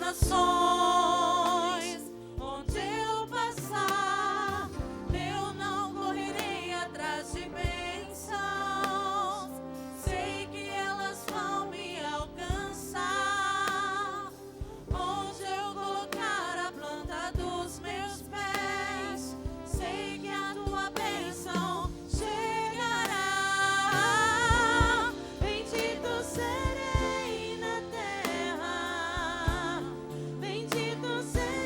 nações. Onde eu passar, eu não correrei atrás de bênçãos. Sei que elas vão me alcançar. Onde eu colocar a planta dos meus pés, sei que a tua bênção chegará. Bendito serei na terra, bendito serei.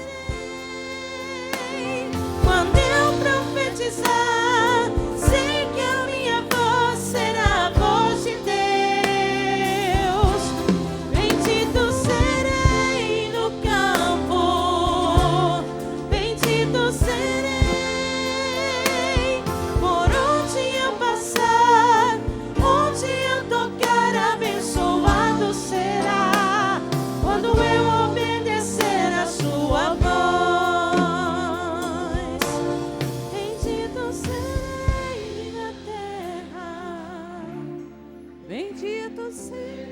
Quando eu profetizar, sei que a minha voz será a voz de Deus. Bendito serei no campo, bendito serei. Por onde eu passar, onde eu tocar, abençoado será. Quando eu obedecer a sua voz, bendito serei na terra, bendito serei.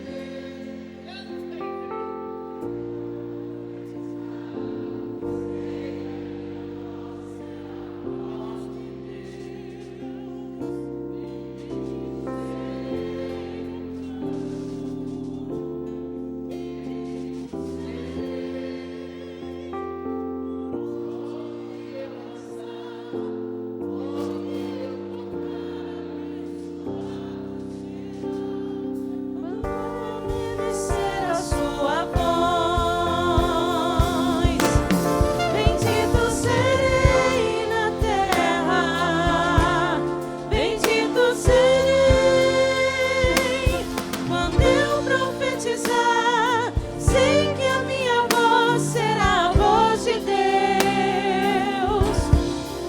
Obedecer a sua voz, bendito serei na terra, bendito serei. Quando eu profetizar, sei que a minha voz será a voz de Deus.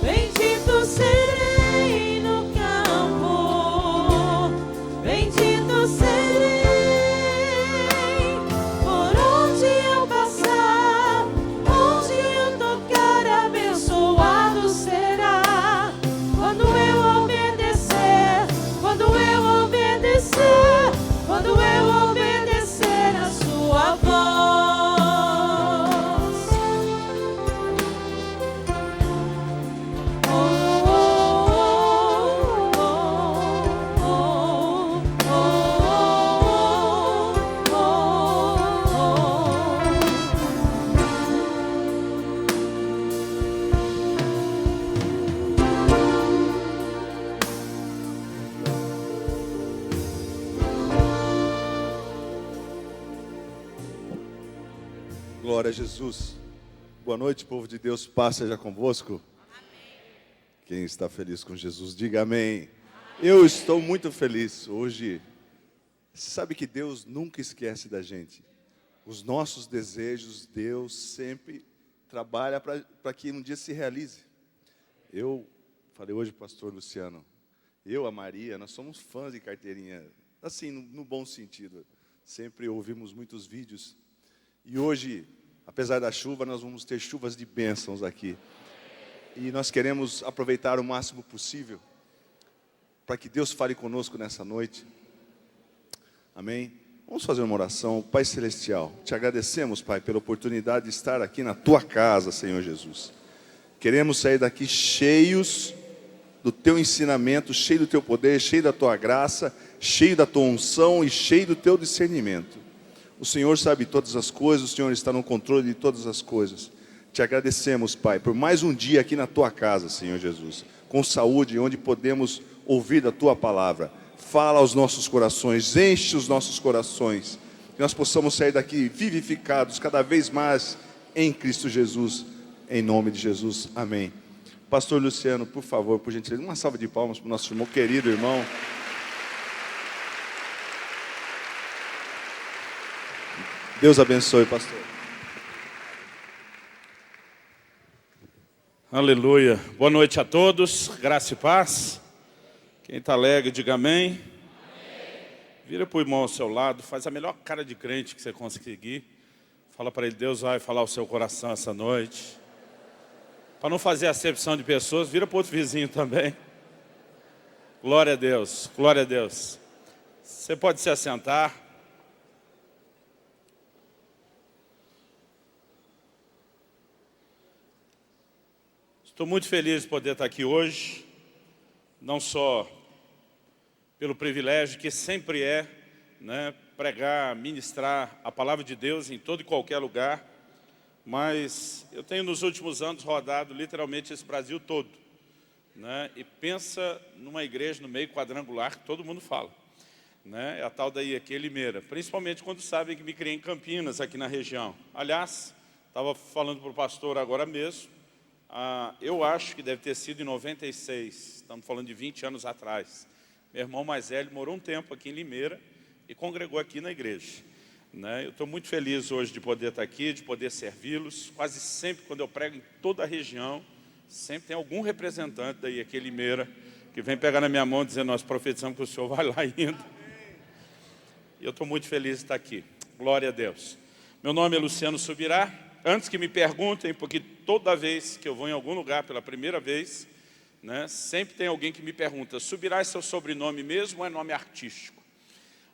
Bendito serei no campo, bendito serei. Por onde eu passar, onde eu tocar, abençoado será. Quando eu obedecer, quando eu obedecer, quando eu obedecer a sua voz. Oh, oh, oh, oh, oh, oh, Glória a Jesus. Boa noite, povo de Deus, paz seja convosco. Quem está feliz com Jesus, diga amém. Eu estou muito feliz hoje. Você sabe que Deus nunca esquece da gente. Os nossos desejos, Deus sempre trabalha para que um dia se realize. Eu falei hoje para o pastor Luciano, eu, a Maria, nós somos fãs de carteirinha, assim, no bom sentido. Sempre ouvimos muitos vídeos. E hoje, apesar da chuva, nós vamos ter chuvas de bênçãos aqui. E nós queremos aproveitar o máximo possível para que Deus fale conosco nessa noite. Amém? Vamos fazer uma oração. Pai Celestial, te agradecemos, Pai, pela oportunidade de estar aqui na Tua casa, Senhor Jesus. Queremos sair daqui cheios do Teu ensinamento, cheio do Teu poder, cheio da Tua graça, cheio da Tua unção e cheio do Teu discernimento. O Senhor sabe todas as coisas, o Senhor está no controle de todas as coisas. Te agradecemos, Pai, por mais um dia aqui na Tua casa, Senhor Jesus, com saúde, onde podemos ouvir da Tua palavra. Fala aos nossos corações, enche os nossos corações, que nós possamos sair daqui vivificados cada vez mais em Cristo Jesus, em nome de Jesus, amém. Pastor Luciano, por favor, por gentileza, uma salva de palmas para o nosso irmão, querido irmão. Deus abençoe, pastor. Aleluia. Boa noite a todos, graça e paz. Quem está alegre, diga amém. Vira para o irmão ao seu lado, faz a melhor cara de crente que você conseguir. Fala para ele, Deus vai falar ao seu coração essa noite. Para não fazer acepção de pessoas, vira para o outro vizinho também. Glória a Deus, glória a Deus. Você pode se assentar. Estou muito feliz de poder estar aqui hoje, não só pelo privilégio que sempre é, né, pregar, ministrar a palavra de Deus em todo e qualquer lugar, mas eu tenho nos últimos anos rodado literalmente esse Brasil todo, né, e pensa numa igreja no meio quadrangular que todo mundo fala, né, é a tal da IEQ Limeira, principalmente quando sabem que me criei em Campinas, aqui na região. Aliás, estava falando para o pastor agora mesmo, eu acho que deve ter sido em 96, estamos falando de 20 anos atrás. Meu irmão mais velho morou um tempo aqui em Limeira e congregou aqui na igreja, né? Eu estou muito feliz hoje de poder estar aqui, de poder servi-los. Quase sempre, quando eu prego em toda a região, sempre tem algum representante daí, aqui em Limeira, que vem pegar na minha mão dizendo: nós profetizamos que o senhor vai lá ainda. E eu estou muito feliz de estar aqui. Glória a Deus. Meu nome é Luciano Subirá. Antes que me perguntem, porque toda vez que eu vou em algum lugar pela primeira vez, né, sempre tem alguém que me pergunta: Subirá é seu sobrenome mesmo ou é nome artístico?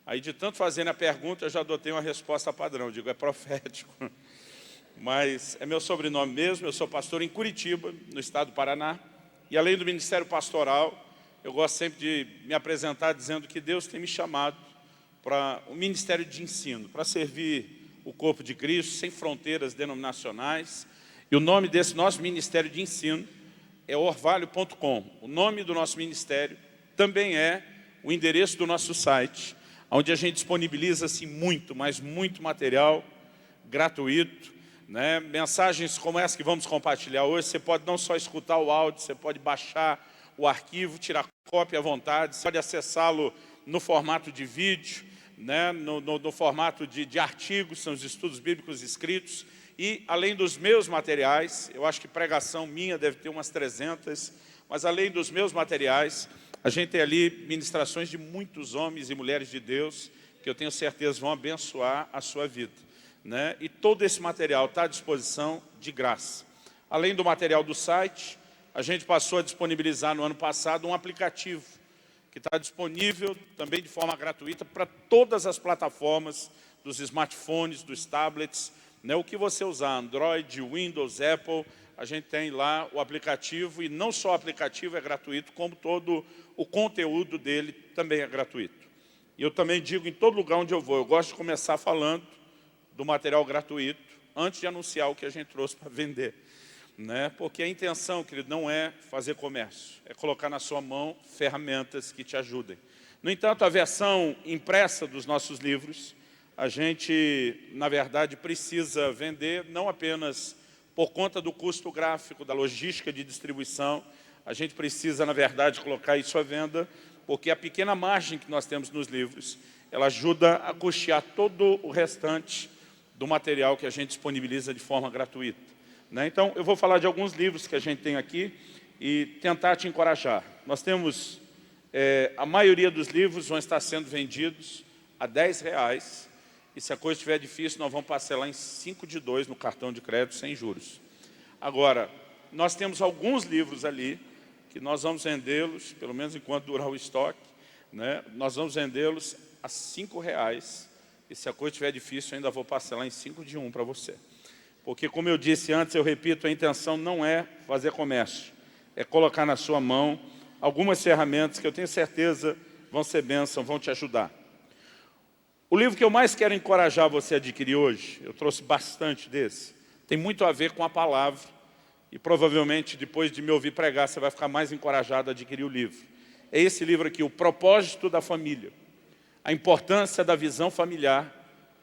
Aí, de tanto fazendo a pergunta, eu já adotei uma resposta padrão. Digo, é profético. Mas é meu sobrenome mesmo. Eu sou pastor em Curitiba, no estado do Paraná. E além do ministério pastoral, eu gosto sempre de me apresentar dizendo que Deus tem me chamado para o ministério de ensino, para servir o corpo de Cristo, sem fronteiras denominacionais. E o nome desse nosso ministério de ensino é orvalho.com. O nome do nosso ministério também é o endereço do nosso site, onde a gente disponibiliza assim, muito, mas muito material gratuito, né? Mensagens como essa que vamos compartilhar hoje. Você pode não só escutar o áudio, você pode baixar o arquivo, tirar cópia à vontade, você pode acessá-lo no formato de vídeo, né, no formato de artigos, são os estudos bíblicos escritos. E além dos meus materiais, eu acho que pregação minha deve ter umas 300, mas além dos meus materiais, a gente tem ali ministrações de muitos homens e mulheres de Deus, que eu tenho certeza vão abençoar a sua vida, né? E todo esse material está à disposição de graça. Além do material do site, a gente passou a disponibilizar no ano passado um aplicativo, que está disponível também de forma gratuita para todas as plataformas dos smartphones, dos tablets, né? O que você usar, Android, Windows, Apple, a gente tem lá o aplicativo, e não só o aplicativo é gratuito, como todo o conteúdo dele também é gratuito. E eu também digo em todo lugar onde eu vou, eu gosto de começar falando do material gratuito, antes de anunciar o que a gente trouxe para vender, né? Porque a intenção, querido, não é fazer comércio, é colocar na sua mão ferramentas que te ajudem. No entanto, a versão impressa dos nossos livros, a gente, na verdade, precisa vender, não apenas por conta do custo gráfico, da logística de distribuição, a gente precisa, na verdade, colocar isso à venda, porque a pequena margem que nós temos nos livros, ela ajuda a custear todo o restante do material que a gente disponibiliza de forma gratuita, né? Então, eu vou falar de alguns livros que a gente tem aqui e tentar te encorajar. Nós temos, a maioria dos livros vão estar sendo vendidos a R$10, e se a coisa estiver difícil, nós vamos parcelar em 5 de 2 no cartão de crédito sem juros. Agora, nós temos alguns livros ali que nós vamos vendê-los, pelo menos enquanto durar o estoque, né? Nós vamos vendê-los a R$5, e se a coisa estiver difícil, eu ainda vou parcelar em 5 de 1 para você. Porque, como eu disse antes, eu repito, a intenção não é fazer comércio, é colocar na sua mão algumas ferramentas que eu tenho certeza vão ser bênção, vão te ajudar. O livro que eu mais quero encorajar você a adquirir hoje, eu trouxe bastante desse, tem muito a ver com a palavra, e provavelmente depois de me ouvir pregar, você vai ficar mais encorajado a adquirir o livro. É esse livro aqui, O Propósito da Família, a importância da visão familiar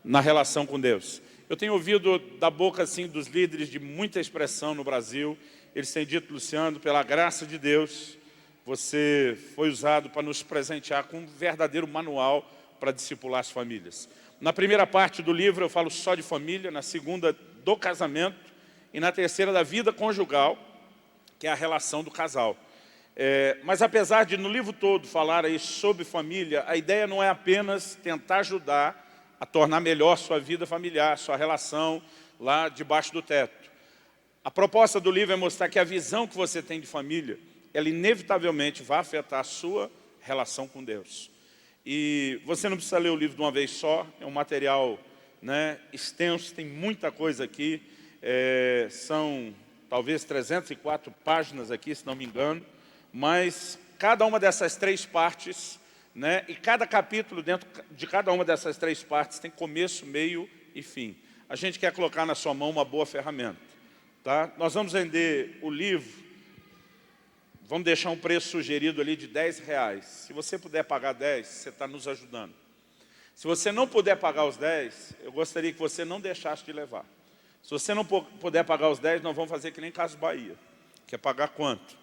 na relação com Deus. Eu tenho ouvido da boca assim, dos líderes de muita expressão no Brasil, eles têm dito: Luciano, pela graça de Deus, você foi usado para nos presentear com um verdadeiro manual para discipular as famílias. Na primeira parte do livro eu falo só de família, na segunda do casamento e na terceira da vida conjugal, que é a relação do casal. Mas apesar de no livro todo falar aí sobre família, a ideia não é apenas tentar ajudar a tornar melhor sua vida familiar, sua relação lá debaixo do teto. A proposta do livro é mostrar que a visão que você tem de família, ela inevitavelmente vai afetar a sua relação com Deus. E você não precisa ler o livro de uma vez só, é um material, né, extenso, tem muita coisa aqui, são talvez 304 páginas aqui, se não me engano, mas cada uma dessas 3 partes, né, e cada capítulo dentro de cada uma dessas 3 partes tem começo, meio e fim. A gente quer colocar na sua mão uma boa ferramenta. Tá? Nós vamos vender o livro, vamos deixar um preço sugerido ali de R$10. Se você puder pagar 10, você está nos ajudando. Se você não puder pagar os 10, eu gostaria que você não deixasse de levar. Se você não puder pagar os 10, nós vamos fazer que nem Casas Bahia. Quer pagar quanto?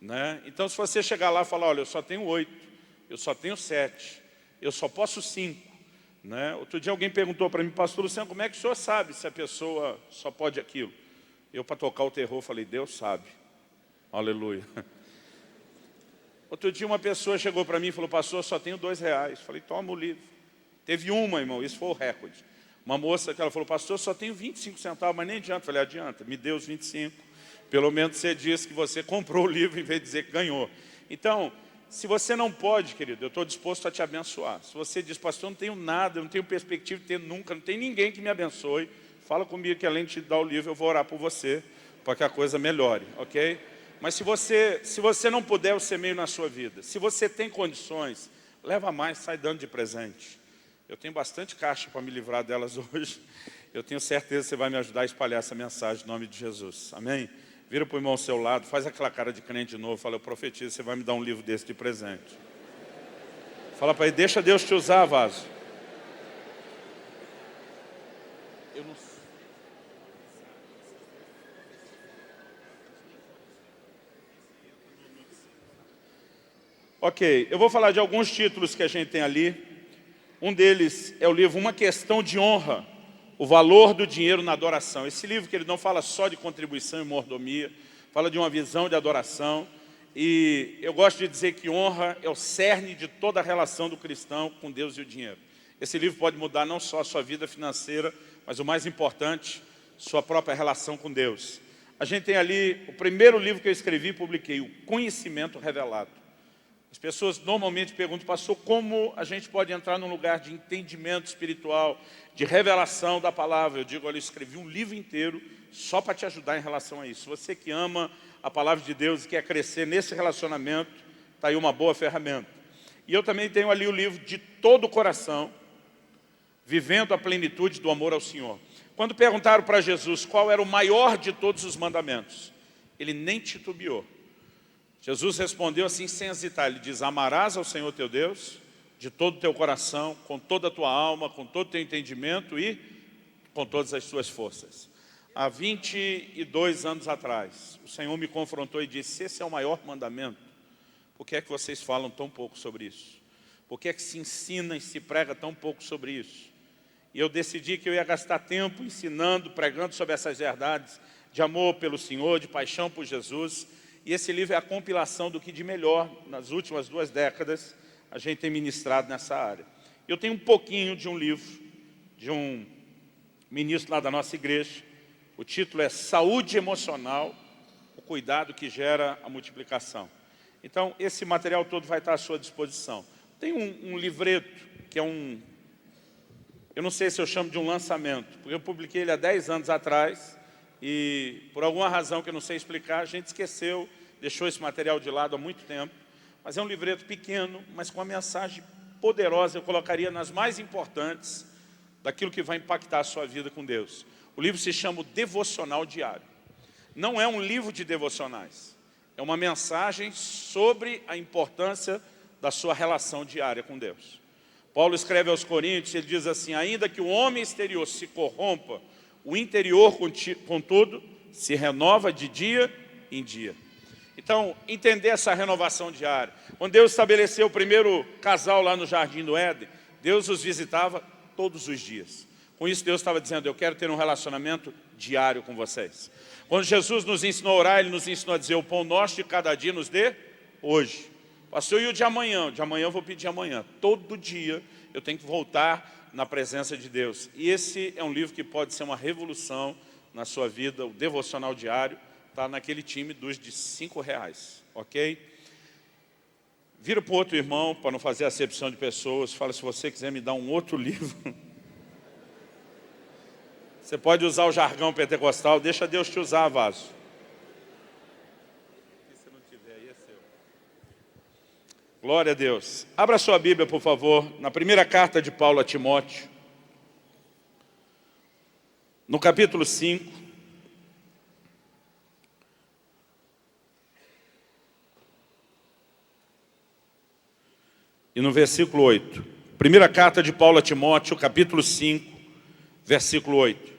Né? Então, se você chegar lá e falar, olha, eu só tenho 8, eu só tenho 7, eu só posso 5. Né? Outro dia alguém perguntou para mim, pastor Luciano, como é que o senhor sabe se a pessoa só pode aquilo? Eu, para tocar o terror, falei, Deus sabe. Aleluia. Outro dia uma pessoa chegou para mim e falou, pastor, eu só tenho R$2. Falei, toma o livro. Teve uma, irmão, isso foi o recorde. Uma moça que ela falou, pastor, eu só tenho 25 centavos, mas nem adianta. Falei, adianta, me dê os 25. Pelo menos você disse que você comprou o livro em vez de dizer que ganhou. Então, se você não pode, querido, eu estou disposto a te abençoar. Se você diz, pastor, eu não tenho nada, eu não tenho perspectiva de ter nunca, não tem ninguém que me abençoe, fala comigo que além de te dar o livro, eu vou orar por você, para que a coisa melhore, ok? Mas se você não puder, eu semeio na sua vida. Se você tem condições, leva mais, sai dando de presente. Eu tenho bastante caixa para me livrar delas hoje. Eu tenho certeza que você vai me ajudar a espalhar essa mensagem em nome de Jesus. Amém? Vira para o irmão ao seu lado, faz aquela cara de crente de novo, fala, eu profetizo, você vai me dar um livro desse de presente. Fala para ele, deixa Deus te usar, vaso. Eu não sei. Ok, eu vou falar de alguns títulos que a gente tem ali. Um deles é o livro Uma Questão de Honra, o valor do dinheiro na adoração. Esse livro que ele não fala só de contribuição e mordomia, fala de uma visão de adoração. E eu gosto de dizer que honra é o cerne de toda a relação do cristão com Deus e o dinheiro. Esse livro pode mudar não só a sua vida financeira, mas o mais importante, sua própria relação com Deus. A gente tem ali o primeiro livro que eu escrevi e publiquei, O Conhecimento Revelado. As pessoas normalmente perguntam, pastor, como a gente pode entrar num lugar de entendimento espiritual, de revelação da palavra? Eu digo, olha, eu escrevi um livro inteiro só para te ajudar em relação a isso. Você que ama a palavra de Deus e quer crescer nesse relacionamento, está aí uma boa ferramenta. E eu também tenho ali o livro De Todo o Coração, Vivendo a Plenitude do Amor ao Senhor. Quando perguntaram para Jesus qual era o maior de todos os mandamentos, ele nem titubeou. Jesus respondeu assim sem hesitar, ele diz, amarás ao Senhor teu Deus de todo o teu coração, com toda a tua alma, com todo o teu entendimento e com todas as tuas forças. Há 22 anos atrás, o Senhor me confrontou e disse, se esse é o maior mandamento, por que é que vocês falam tão pouco sobre isso? Por que é que se ensina e se prega tão pouco sobre isso? E eu decidi que eu ia gastar tempo ensinando, pregando sobre essas verdades de amor pelo Senhor, de paixão por Jesus. E esse livro é a compilação do que de melhor, nas últimas 2 décadas, a gente tem ministrado nessa área. Eu tenho um pouquinho de um livro, de um ministro lá da nossa igreja. O título é Saúde Emocional, o cuidado que gera a multiplicação. Então, esse material todo vai estar à sua disposição. Tem um livreto, que é eu não sei se eu chamo de um lançamento, porque eu publiquei ele há 10 anos atrás, e por alguma razão que eu não sei explicar, a gente esqueceu, deixou esse material de lado há muito tempo. Mas é um livreto pequeno, mas com uma mensagem poderosa, eu colocaria nas mais importantes daquilo que vai impactar a sua vida com Deus. O livro se chama o Devocional Diário. Não é um livro de devocionais, é uma mensagem sobre a importância da sua relação diária com Deus. Paulo escreve aos Coríntios, ele diz assim, ainda que o homem exterior se corrompa, o interior, contudo, se renova de dia em dia. Então, entender essa renovação diária. Quando Deus estabeleceu o primeiro casal lá no Jardim do Éden, Deus os visitava todos os dias. Com isso, Deus estava dizendo, eu quero ter um relacionamento diário com vocês. Quando Jesus nos ensinou a orar, Ele nos ensinou a dizer, o pão nosso de cada dia nos dê hoje. Pastor, e o de amanhã? O de amanhã eu vou pedir amanhã. Todo dia eu tenho que voltar na presença de Deus. E esse é um livro que pode ser uma revolução na sua vida, o Devocional Diário, está naquele time dos de R$5, ok? Vira para o outro irmão, para não fazer acepção de pessoas, fala, se você quiser me dar um outro livro, você pode usar o jargão pentecostal, deixa Deus te usar, vaso. Glória a Deus. Abra sua Bíblia, por favor, na primeira carta de Paulo a Timóteo, no capítulo 5. E no versículo 8. Primeira carta de Paulo a Timóteo, capítulo 5, versículo 8.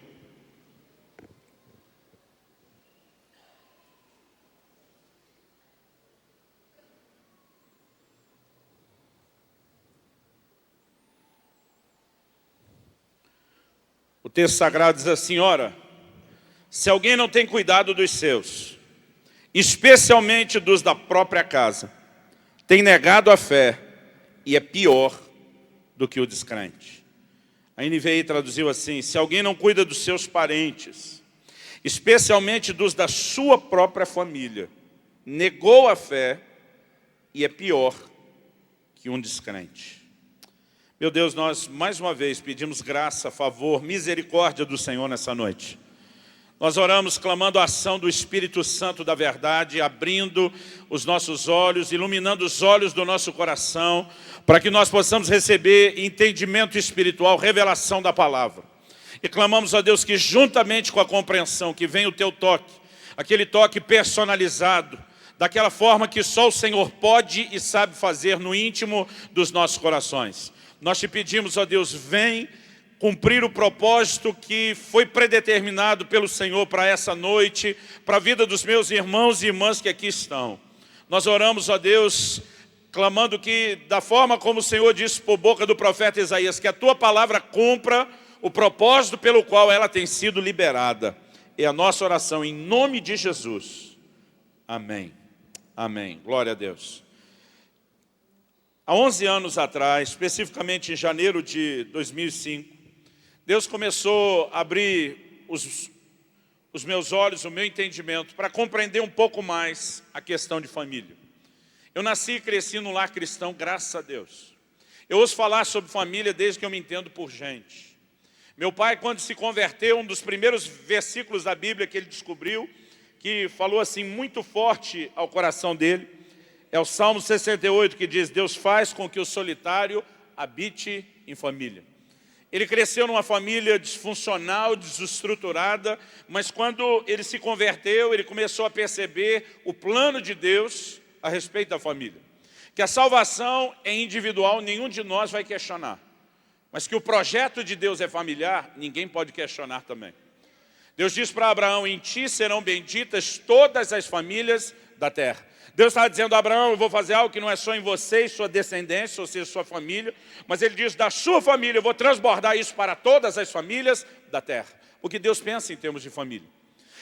O texto sagrado diz assim: ora, se alguém não tem cuidado dos seus, especialmente dos da própria casa, tem negado a fé e é pior do que o descrente. A NVI traduziu assim: se alguém não cuida dos seus parentes, especialmente dos da sua própria família, negou a fé e é pior que um descrente. Meu Deus, nós mais uma vez pedimos graça, favor, misericórdia do Senhor nessa noite. Nós oramos clamando a ação do Espírito Santo da verdade, abrindo os nossos olhos, iluminando os olhos do nosso coração, para que nós possamos receber entendimento espiritual, revelação da palavra. E clamamos a Deus que juntamente com a compreensão, que venha o teu toque, aquele toque personalizado, daquela forma que só o Senhor pode e sabe fazer no íntimo dos nossos corações. Nós te pedimos, ó Deus, vem cumprir o propósito que foi predeterminado pelo Senhor para essa noite, para a vida dos meus irmãos e irmãs que aqui estão. Nós oramos, ó Deus, clamando que, da forma como o Senhor disse por boca do profeta Isaías, que a tua palavra cumpra o propósito pelo qual ela tem sido liberada. É a nossa oração em nome de Jesus. Amém. Amém. Glória a Deus. Há 11 anos atrás, especificamente em janeiro de 2005, Deus começou a abrir os meus olhos, o meu entendimento, para compreender um pouco mais a questão de família. Eu nasci e cresci num lar cristão, graças a Deus. Eu ouço falar sobre família desde que eu me entendo por gente. Meu pai, quando se converteu, um dos primeiros versículos da Bíblia que ele descobriu, que falou assim muito forte ao coração dele, é o Salmo 68, que diz: Deus faz com que o solitário habite em família. Ele cresceu numa família disfuncional, desestruturada, mas quando ele se converteu, ele começou a perceber o plano de Deus a respeito da família. Que a salvação é individual, nenhum de nós vai questionar. Mas que o projeto de Deus é familiar, ninguém pode questionar também. Deus diz para Abraão: em ti serão benditas todas as famílias da terra. Deus está dizendo a Abraão: eu vou fazer algo que não é só em você e sua descendência, ou seja, sua família, mas ele diz: da sua família, eu vou transbordar isso para todas as famílias da terra. Porque Deus pensa em termos de família.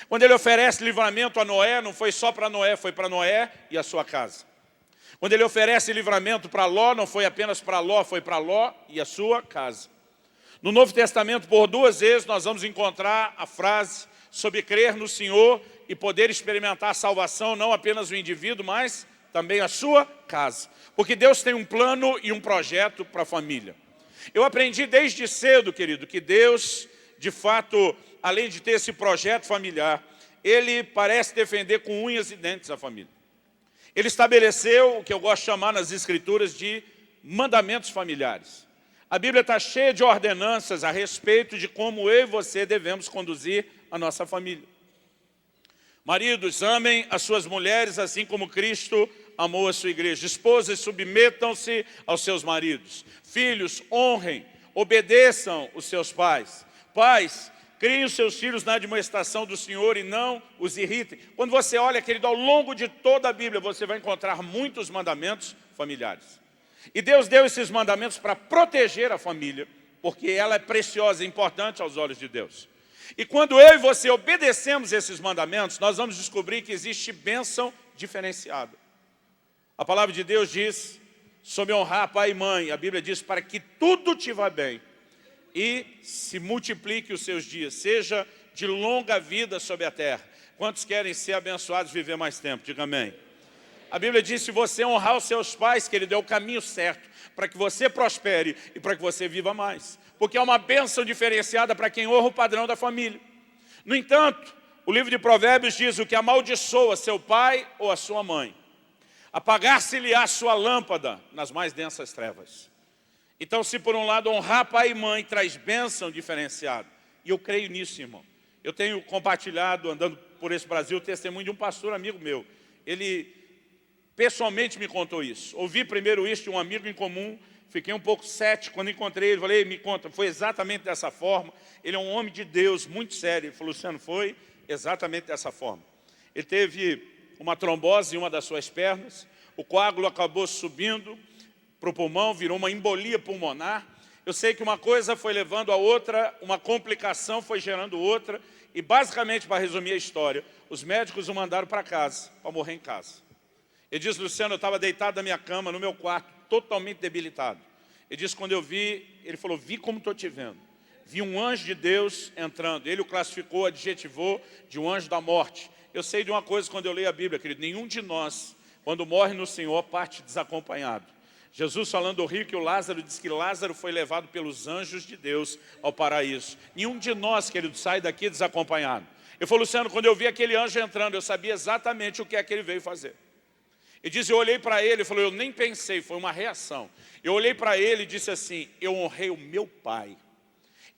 Quando ele oferece livramento a Noé, não foi só para Noé, foi para Noé e a sua casa. Quando ele oferece livramento para Ló, não foi apenas para Ló, foi para Ló e a sua casa. No Novo Testamento, por 2 vezes, nós vamos encontrar a frase sobre crer no Senhor e poder experimentar a salvação, não apenas o indivíduo, mas também a sua casa. Porque Deus tem um plano e um projeto para a família. Eu aprendi desde cedo, querido, que Deus, de fato, além de ter esse projeto familiar, Ele parece defender com unhas e dentes a família. Ele estabeleceu o que eu gosto de chamar nas Escrituras de mandamentos familiares. A Bíblia está cheia de ordenanças a respeito de como eu e você devemos conduzir a nossa família. Maridos, amem as suas mulheres assim como Cristo amou a sua igreja. Esposas, submetam-se aos seus maridos. Filhos, honrem, obedeçam os seus pais. Pais, criem os seus filhos na admoestação do Senhor e não os irritem. Quando você olha, querido, ao longo de toda a Bíblia, você vai encontrar muitos mandamentos familiares. E Deus deu esses mandamentos para proteger a família, porque ela é preciosa e importante aos olhos de Deus. E quando eu e você obedecemos esses mandamentos, nós vamos descobrir que existe bênção diferenciada. A palavra de Deus diz sobre honrar pai e mãe. A Bíblia diz: para que tudo te vá bem e se multiplique os seus dias, seja de longa vida sobre a terra. Quantos querem ser abençoados e viver mais tempo? Diga amém. A Bíblia diz: se você honrar os seus pais, querido, é o caminho certo para que você prospere e para que você viva mais. Porque é uma bênção diferenciada para quem honra o padrão da família. No entanto, o livro de Provérbios diz: o que amaldiçoa seu pai ou a sua mãe, Apagar-se-lhe-á sua lâmpada nas mais densas trevas. Então, se por um lado honrar pai e mãe traz bênção diferenciada, e eu creio nisso, irmão. Eu tenho compartilhado, andando por esse Brasil, o testemunho de um pastor amigo meu. Ele pessoalmente me contou isso. Ouvi primeiro isso de um amigo em comum, fiquei um pouco cético quando encontrei ele. Falei, me conta, foi exatamente dessa forma. Ele é um homem de Deus, muito sério. Ele falou, Luciano, foi exatamente dessa forma. Ele teve uma trombose em uma das suas pernas, o coágulo acabou subindo para o pulmão, virou uma embolia pulmonar. Eu sei que uma coisa foi levando a outra, uma complicação foi gerando outra, e basicamente, para resumir a história, os médicos o mandaram para casa, para morrer em casa. Ele disse, Luciano, eu estava deitado na minha cama, no meu quarto, totalmente debilitado. Ele disse, quando eu vi, ele falou, vi como estou te vendo. Vi um anjo de Deus entrando. Ele o classificou, adjetivou de um anjo da morte. Eu sei de uma coisa quando eu leio a Bíblia, querido, nenhum de nós, quando morre no Senhor, parte desacompanhado. Jesus falando do rico e o Lázaro, diz que Lázaro foi levado pelos anjos de Deus ao paraíso. Nenhum de nós, querido, sai daqui desacompanhado. Eu falei, Luciano, quando eu vi aquele anjo entrando, eu sabia exatamente o que é que ele veio fazer. Ele diz, eu olhei para ele, falou, eu nem pensei, foi uma reação. Eu olhei para ele e disse assim, eu honrei o meu pai,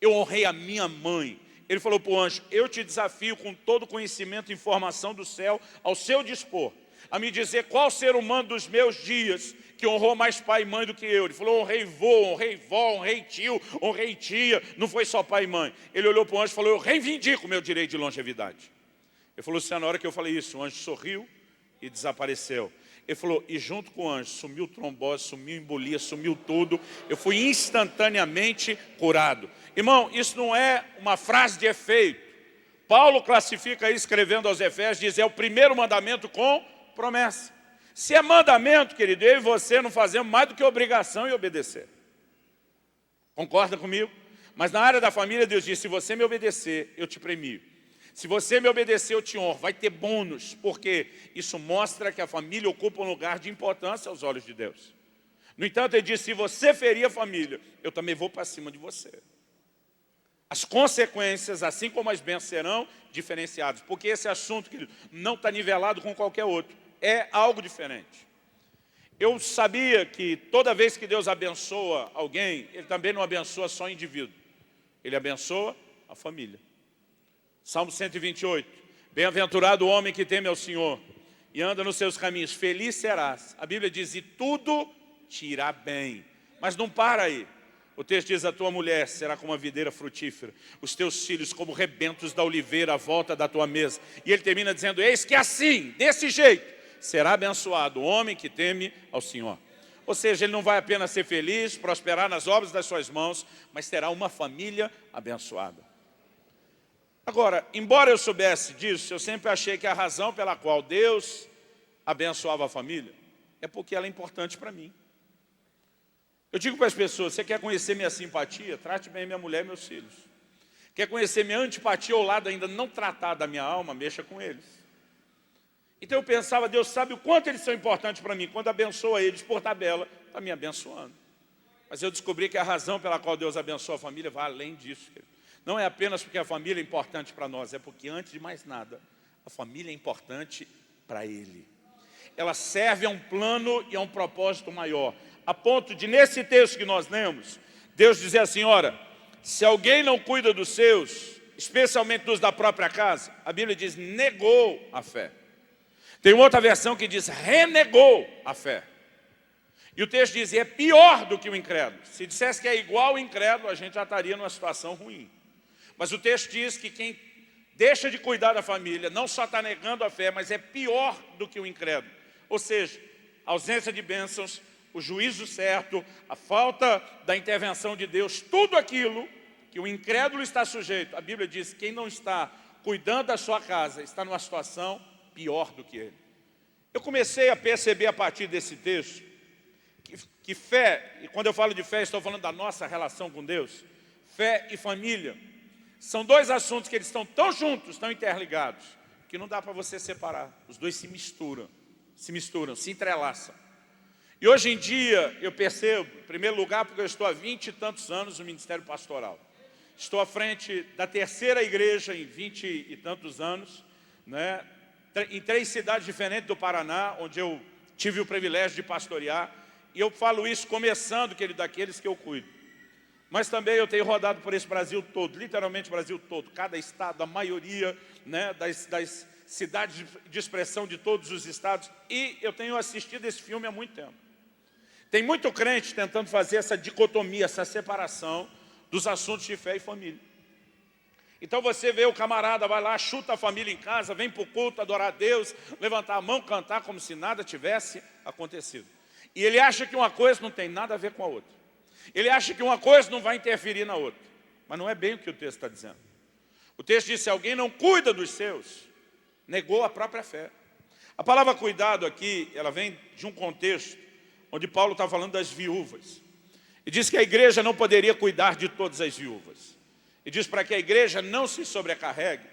eu honrei a minha mãe. Ele falou para o anjo, eu te desafio com todo conhecimento e informação do céu ao seu dispor, a me dizer qual ser humano dos meus dias que honrou mais pai e mãe do que eu. Ele falou, honrei vô, honrei vó, honrei tio, honrei tia, não foi só pai e mãe. Ele olhou para o anjo e falou, eu reivindico o meu direito de longevidade. Ele falou, Luciano, na hora que eu falei isso, o anjo sorriu e desapareceu. Ele falou, e junto com o anjo, sumiu trombose, sumiu embolia, sumiu tudo. Eu fui instantaneamente curado. Irmão, isso não é uma frase de efeito. Paulo classifica isso, escrevendo aos Efésios, diz, é o primeiro mandamento com promessa. Se é mandamento, querido, eu e você não fazemos mais do que obrigação em obedecer. Concorda comigo? Mas na área da família, Deus diz, se você me obedecer, eu te premio. Se você me obedecer, eu te honro. Vai ter bônus, porque isso mostra que a família ocupa um lugar de importância aos olhos de Deus. No entanto, ele diz, se você ferir a família, eu também vou para cima de você. As consequências, assim como as bênçãos, serão diferenciadas. Porque esse assunto, querido, não está nivelado com qualquer outro. É algo diferente. Eu sabia que toda vez que Deus abençoa alguém, Ele também não abençoa só o indivíduo. Ele abençoa a família. Salmo 128. Bem-aventurado o homem que teme ao Senhor e anda nos seus caminhos. Feliz serás. A Bíblia diz, e tudo te irá bem. Mas não para aí. O texto diz, a tua mulher será como uma videira frutífera, os teus filhos como rebentos da oliveira à volta da tua mesa. E ele termina dizendo, eis que assim, desse jeito, será abençoado o homem que teme ao Senhor. Ou seja, ele não vai apenas ser feliz, prosperar nas obras das suas mãos, mas terá uma família abençoada. Agora, embora eu soubesse disso, eu sempre achei que a razão pela qual Deus abençoava a família é porque ela é importante para mim. Eu digo para as pessoas, você quer conhecer minha simpatia? Trate bem minha mulher e meus filhos. Quer conhecer minha antipatia ao lado ainda não tratada da minha alma? Mexa com eles. Então eu pensava, Deus sabe o quanto eles são importantes para mim. Quando abençoa eles por tabela, está me abençoando. Mas eu descobri que a razão pela qual Deus abençoa a família vai além disso, querido. Não é apenas porque a família é importante para nós, é porque, antes de mais nada, a família é importante para Ele. Ela serve a um plano e a um propósito maior. A ponto de, nesse texto que nós lemos, Deus dizer assim, ora, se alguém não cuida dos seus, especialmente dos da própria casa, a Bíblia diz, negou a fé. Tem uma outra versão que diz, renegou a fé. E o texto diz, é pior do que o incrédulo. Se dissesse que é igual ao incrédulo, a gente já estaria numa situação ruim. Mas o texto diz que quem deixa de cuidar da família não só está negando a fé, mas é pior do que o incrédulo. Ou seja, a ausência de bênçãos, o juízo certo, a falta da intervenção de Deus, tudo aquilo que o incrédulo está sujeito. A Bíblia diz que quem não está cuidando da sua casa está numa situação pior do que ele. Eu comecei a perceber a partir desse texto que fé, e quando eu falo de fé, estou falando da nossa relação com Deus, fé e família, são dois assuntos que eles estão tão juntos, tão interligados, que não dá para você separar. Os dois se misturam, se entrelaçam. E hoje em dia, eu percebo, em primeiro lugar, porque eu estou há 20 e tantos anos no ministério pastoral. Estou à frente da terceira igreja em 20 e tantos anos, né? Em 3 cidades diferentes do Paraná, onde eu tive o privilégio de pastorear, e eu falo isso começando, querido, daqueles que eu cuido. Mas também eu tenho rodado por esse Brasil todo, literalmente o Brasil todo, cada estado, a maioria, né, das cidades de expressão de todos os estados, e eu tenho assistido esse filme há muito tempo. Tem muito crente tentando fazer essa dicotomia, essa separação dos assuntos de fé e família. Então você vê o camarada, vai lá, chuta a família em casa, vem para o culto, adorar a Deus, levantar a mão, cantar como se nada tivesse acontecido. E ele acha que uma coisa não tem nada a ver com a outra. Ele acha que uma coisa não vai interferir na outra. Mas não é bem o que o texto está dizendo. O texto diz, se alguém não cuida dos seus, negou a própria fé. A palavra cuidado aqui, ela vem de um contexto onde Paulo está falando das viúvas. E diz que a igreja não poderia cuidar de todas as viúvas. E diz para que a igreja não se sobrecarregue.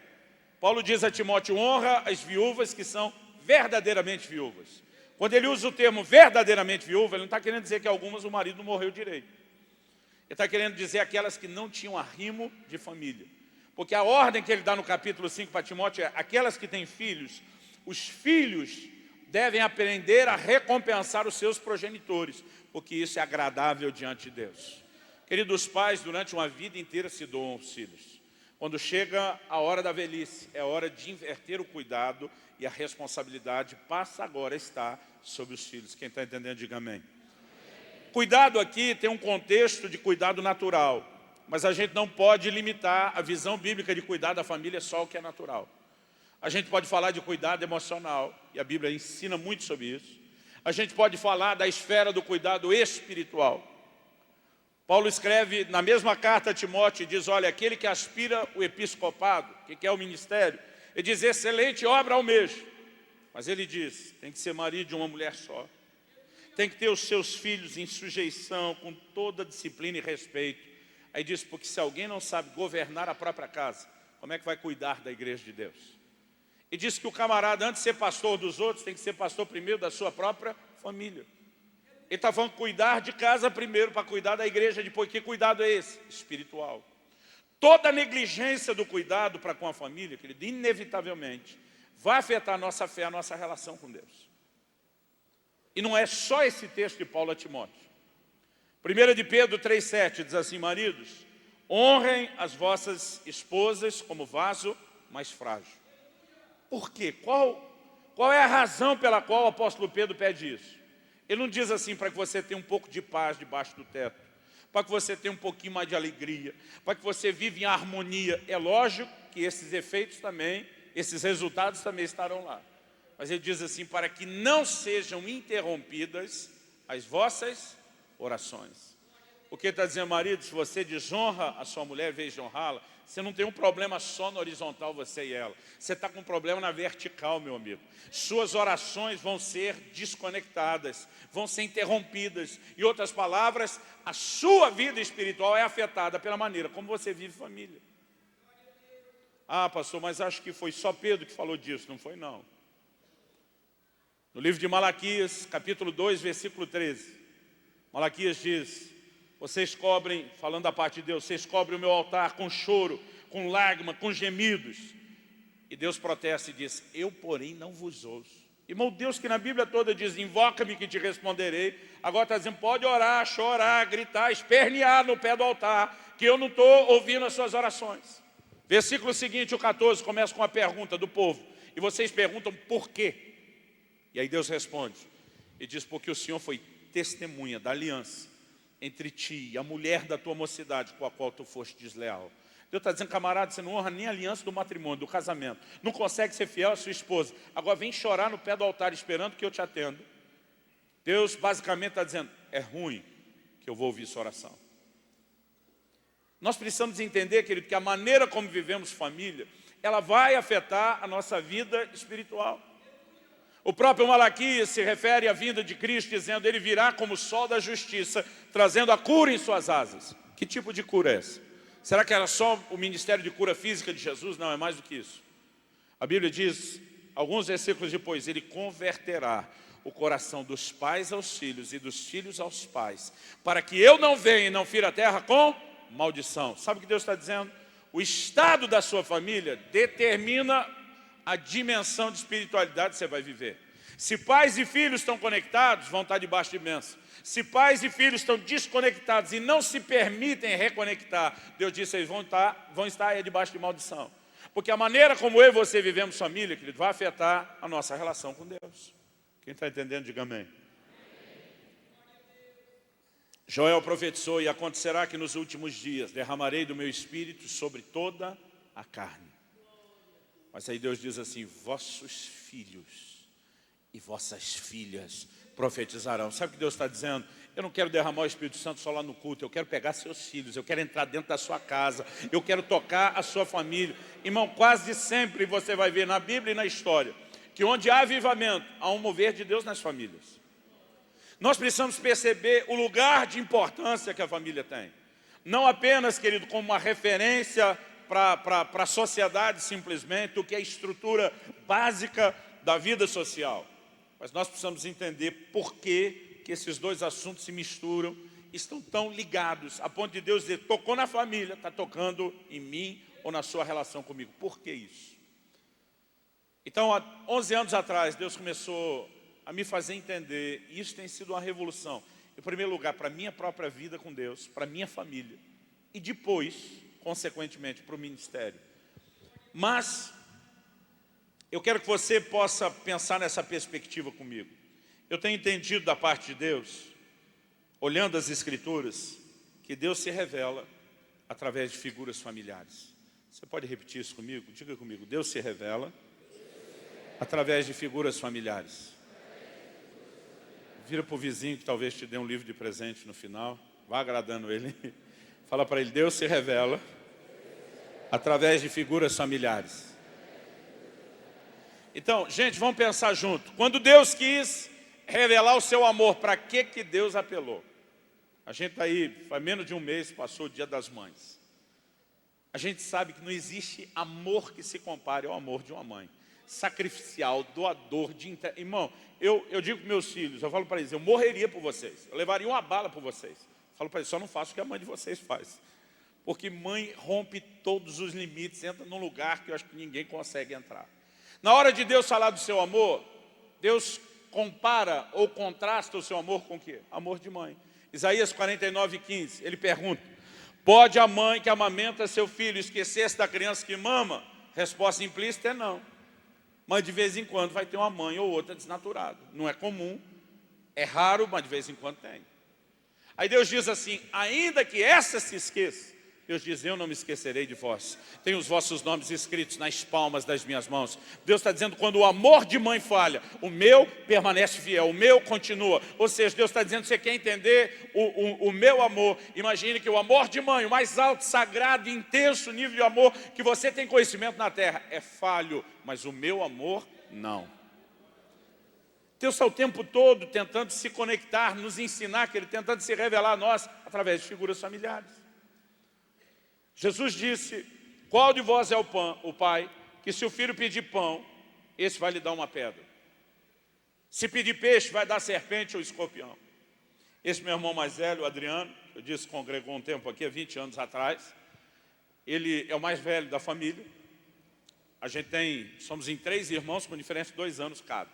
Paulo diz a Timóteo, honra as viúvas que são verdadeiramente viúvas. Quando ele usa o termo verdadeiramente viúva, ele não está querendo dizer que algumas o marido não morreu direito. Ele está querendo dizer aquelas que não tinham arrimo de família. Porque a ordem que ele dá no capítulo 5 para Timóteo é aquelas que têm filhos, os filhos devem aprender a recompensar os seus progenitores, porque isso é agradável diante de Deus. Queridos pais, durante uma vida inteira se doam aos filhos. Quando chega a hora da velhice, é hora de inverter o cuidado e a responsabilidade passa agora a estar sobre os filhos. Quem está entendendo, diga amém. Cuidado aqui tem um contexto de cuidado natural, mas a gente não pode limitar a visão bíblica de cuidar da família só ao que é natural. A gente pode falar de cuidado emocional, e a Bíblia ensina muito sobre isso. A gente pode falar da esfera do cuidado espiritual. Paulo escreve na mesma carta a Timóteo e diz, olha, aquele que aspira o episcopado, que quer o ministério, ele diz, excelente obra almejo. Mas ele diz, tem que ser marido de uma mulher só. Tem que ter os seus filhos em sujeição, com toda disciplina e respeito. Aí diz, porque se alguém não sabe governar a própria casa, como é que vai cuidar da igreja de Deus? E diz que o camarada, antes de ser pastor dos outros, tem que ser pastor primeiro da sua própria família. Ele está falando cuidar de casa primeiro, para cuidar da igreja depois. Que cuidado é esse? Espiritual. Toda negligência do cuidado para com a família, querido, inevitavelmente, vai afetar a nossa fé, a nossa relação com Deus. E não é só esse texto de Paulo a Timóteo. 1 de Pedro 3,7 diz assim, maridos, honrem as vossas esposas como vaso mais frágil. Por quê? Qual é a razão pela qual o apóstolo Pedro pede isso? Ele não diz assim para que você tenha um pouco de paz debaixo do teto, para que você tenha um pouquinho mais de alegria, para que você viva em harmonia. É lógico que esses efeitos também, esses resultados também estarão lá. Mas ele diz assim, para que não sejam interrompidas as vossas orações. O que está dizendo, marido, se você desonra a sua mulher, em vez de honrá-la, você não tem um problema só na horizontal, você e ela. Você está com um problema na vertical, meu amigo. Suas orações vão ser desconectadas, vão ser interrompidas. Em outras palavras, a sua vida espiritual é afetada pela maneira como você vive família. Ah, pastor, mas acho que foi só Pedro que falou disso. Não foi, não. No livro de Malaquias, capítulo 2, versículo 13. Malaquias diz, vocês cobrem, falando da parte de Deus, vocês cobrem o meu altar com choro, com lágrima, com gemidos. E Deus protesta e diz, eu porém não vos ouço. Irmão, Deus que na Bíblia toda diz, invoca-me que te responderei. Agora está dizendo, pode orar, chorar, gritar, espernear no pé do altar, que eu não estou ouvindo as suas orações. Versículo seguinte, o 14, começa com a pergunta do povo. E vocês perguntam por quê? E aí Deus responde, e diz, porque o Senhor foi testemunha da aliança entre ti e a mulher da tua mocidade, com a qual tu foste desleal. Deus está dizendo, camarada, você não honra nem a aliança do matrimônio, do casamento. Não consegue ser fiel à sua esposa. Agora vem chorar no pé do altar esperando que eu te atenda. Deus basicamente está dizendo, é ruim que eu vou ouvir sua oração. Nós precisamos entender, querido, que a maneira como vivemos família, ela vai afetar a nossa vida espiritual. O próprio Malaquias se refere à vinda de Cristo, dizendo, ele virá como o sol da justiça, trazendo a cura em suas asas. Que tipo de cura é essa? Será que era só o ministério de cura física de Jesus? Não, é mais do que isso. A Bíblia diz, alguns versículos depois, ele converterá o coração dos pais aos filhos e dos filhos aos pais, para que eu não venha e não fira a terra com maldição. Sabe o que Deus está dizendo? O estado da sua família determina a dimensão de espiritualidade que você vai viver. Se pais e filhos estão conectados, vão estar debaixo de bênção. Se pais e filhos estão desconectados e não se permitem reconectar, Deus disse, eles vão estar aí debaixo de maldição. Porque a maneira como eu e você vivemos família, querido, vai afetar a nossa relação com Deus. Quem está entendendo, diga amém. Joel profetizou, e acontecerá que nos últimos dias derramarei do meu espírito sobre toda a carne. Mas aí Deus diz assim, vossos filhos e vossas filhas profetizarão. Sabe o que Deus está dizendo? Eu não quero derramar o Espírito Santo só lá no culto, eu quero pegar seus filhos, eu quero entrar dentro da sua casa, eu quero tocar a sua família. Irmão, quase sempre você vai ver na Bíblia e na história, que onde há avivamento, há um mover de Deus nas famílias. Nós precisamos perceber o lugar de importância que a família tem. Não apenas, querido, como uma referência para a sociedade simplesmente, o que é a estrutura básica da vida social. Mas nós precisamos entender por que esses dois assuntos se misturam, estão tão ligados, a ponto de Deus dizer, tocou na família, está tocando em mim ou na sua relação comigo. Por que isso? Então, há 11 anos atrás, Deus começou a me fazer entender, e isso tem sido uma revolução. Em primeiro lugar, para a minha própria vida com Deus, para a minha família, e depois, consequentemente, para o ministério. Mas eu quero que você possa pensar nessa perspectiva comigo. Eu tenho entendido da parte de Deus, olhando as Escrituras, que Deus se revela através de figuras familiares. Você pode repetir isso comigo? Diga comigo. Deus se revela através de figuras familiares. Vira para o vizinho que talvez te dê um livro de presente no final. Vá agradando ele. Fala para ele, Deus se revela através de figuras familiares. Então, gente, vamos pensar junto. Quando Deus quis revelar o seu amor, para que Deus apelou? A gente está aí, faz menos de um mês, passou o Dia das Mães. A gente sabe que não existe amor que se compare ao amor de uma mãe. Sacrificial, doador, irmão, eu digo para meus filhos, eu falo para eles, eu morreria por vocês. Eu levaria uma bala por vocês. Eu falo para eles, só não faço o que a mãe de vocês faz. Porque mãe rompe todos os limites, entra num lugar que eu acho que ninguém consegue entrar. Na hora de Deus falar do seu amor, Deus compara ou contrasta o seu amor com o quê? Amor de mãe. Isaías 49:15, ele pergunta, pode a mãe que amamenta seu filho esquecer-se da criança que mama? Resposta implícita é não. Mas de vez em quando vai ter uma mãe ou outra desnaturada. Não é comum, é raro, mas de vez em quando tem. Aí Deus diz assim, ainda que essa se esqueça, Deus diz, eu não me esquecerei de vós. Tenho os vossos nomes escritos nas palmas das minhas mãos. Deus está dizendo, quando o amor de mãe falha, o meu permanece fiel, o meu continua. Ou seja, Deus está dizendo, você quer entender o meu amor? Imagine que o amor de mãe, o mais alto, sagrado, intenso nível de amor que você tem conhecimento na terra, é falho, mas o meu amor, não. Deus está o tempo todo tentando se conectar, nos ensinar, tentando se revelar a nós através de figuras familiares. Jesus disse, qual de vós é o pai, que se o filho pedir pão, esse vai lhe dar uma pedra. Se pedir peixe, vai dar serpente ou escorpião. Esse meu irmão mais velho, o Adriano, eu disse, congregou um tempo aqui, há 20 anos atrás. Ele é o mais velho da família. Somos em 3 irmãos com diferença de 2 anos cada.